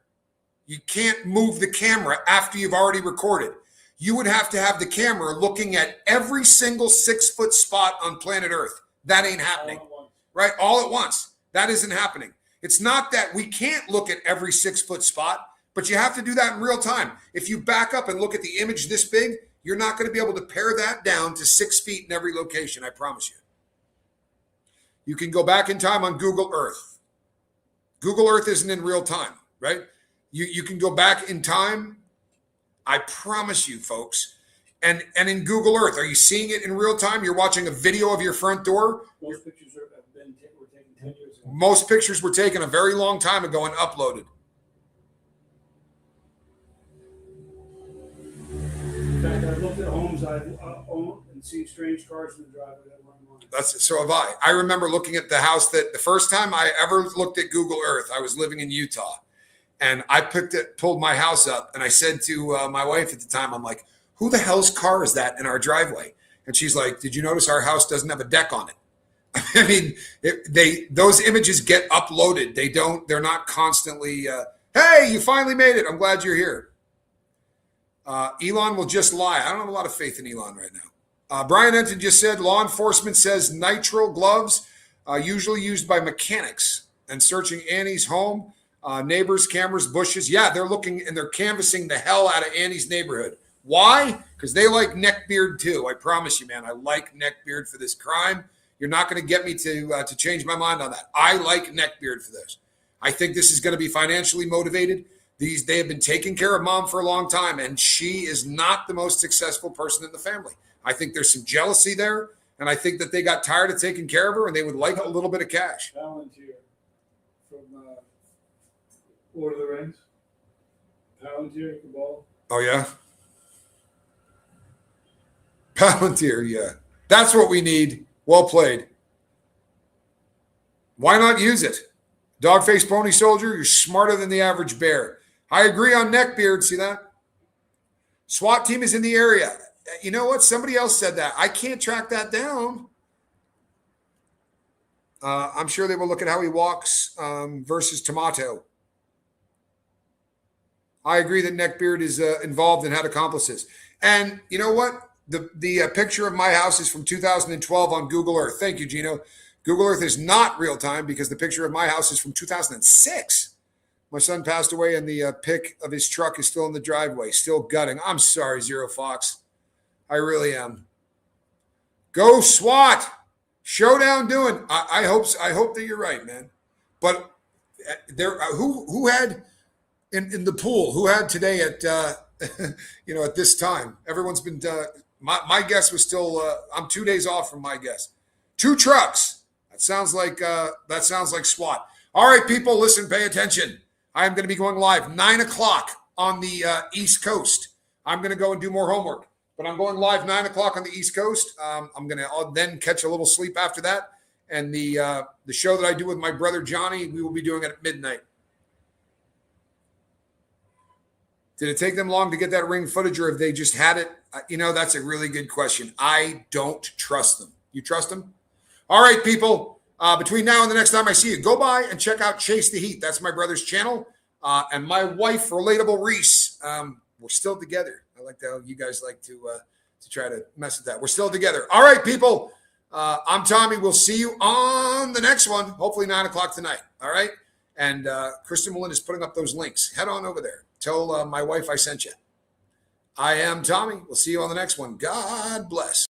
you can't move the camera after you've already recorded. you would have to have the camera looking at every single 6-foot spot on planet Earth. That ain't happening, right? All at once. That isn't happening. It's not that we can't look at every 6-foot spot, but you have to do that in real time. If you back up and look at the image this big, you're not going to be able to pare that down to 6 feet in every location, I promise you. You can go back in time on Google Earth. Google Earth isn't in real time, right? You can go back in time. I promise you, folks. And in Google Earth, are you seeing it in real time? You're watching a video of your front door. Most pictures were taken 10 years ago. Most pictures were taken a very long time ago and uploaded. In fact, I've looked at homes I've owned and seen strange cars in the driveway that weren't mine. So have I. I remember looking at the house that the first time I ever looked at Google Earth, I was living in Utah. And I pulled my house up, and I said to my wife at the time, I'm like, who the hell's car is that in our driveway? And she's like, did you notice our house doesn't have a deck on it? I mean, those images get uploaded. They're not constantly, hey, you finally made it. I'm glad you're here. Elon will just lie. I don't have a lot of faith in Elon right now. Brian Enton just said, law enforcement says nitrile gloves, usually used by mechanics, and searching Annie's home. Neighbors, cameras, bushes. Yeah, they're looking and they're canvassing the hell out of Annie's neighborhood. Why? Because they like neckbeard too. I promise you, man. I like neckbeard for this crime. You're not going to get me to change my mind on that. I like neckbeard for this. I think this is going to be financially motivated. They have been taking care of mom for a long time, and she is not the most successful person in the family. I think there's some jealousy there, and I think that they got tired of taking care of her, and they would like a little bit of cash. Palantir from Lord of the Rings. Palantir, Cabal. Oh, yeah? Palantir, yeah. That's what we need. Well played. Why not use it? Dog-faced pony soldier, you're smarter than the average bear. I agree on neckbeard. See that? SWAT team is in the area. You know what? Somebody else said that. I can't track that down. I'm sure they will look at how he walks versus Tomato. I agree that neckbeard is involved and had accomplices. And you know what? The picture of my house is from 2012 on Google Earth. Thank you, Gino. Google Earth is not real time because the picture of my house is from 2006. My son passed away and the pic of his truck is still in the driveway, still gutting. I'm sorry, Zero Fox. I really am. Go SWAT. Showdown doing. I hope that you're right, man. But there, who had in the pool? Who had today at at this time? Everyone's been. My guess was still. I'm 2 days off from my guess. 2 trucks. That sounds like SWAT. All right, people, listen, pay attention. I'm going to be going live 9 o'clock on the East Coast. I'm going to go and do more homework, but I'm going live 9 o'clock on the East Coast. I'm going to then catch a little sleep after that. And the show that I do with my brother Johnny, we will be doing it at midnight. Did it take them long to get that ring footage, or have they just had it? That's a really good question. I don't trust them. You trust them? All right, people. Between now and the next time I see you, go by and check out Chase the Heat. That's my brother's channel. And my wife, Relatable Reese. We're still together. I like how you guys like to try to mess with that. We're still together. All right, people. I'm Tommy. We'll see you on the next one. Hopefully 9 o'clock tonight. All right. And Kristen Melinda is putting up those links. Head on over there. Tell my wife I sent you. I am Tommy. We'll see you on the next one. God bless.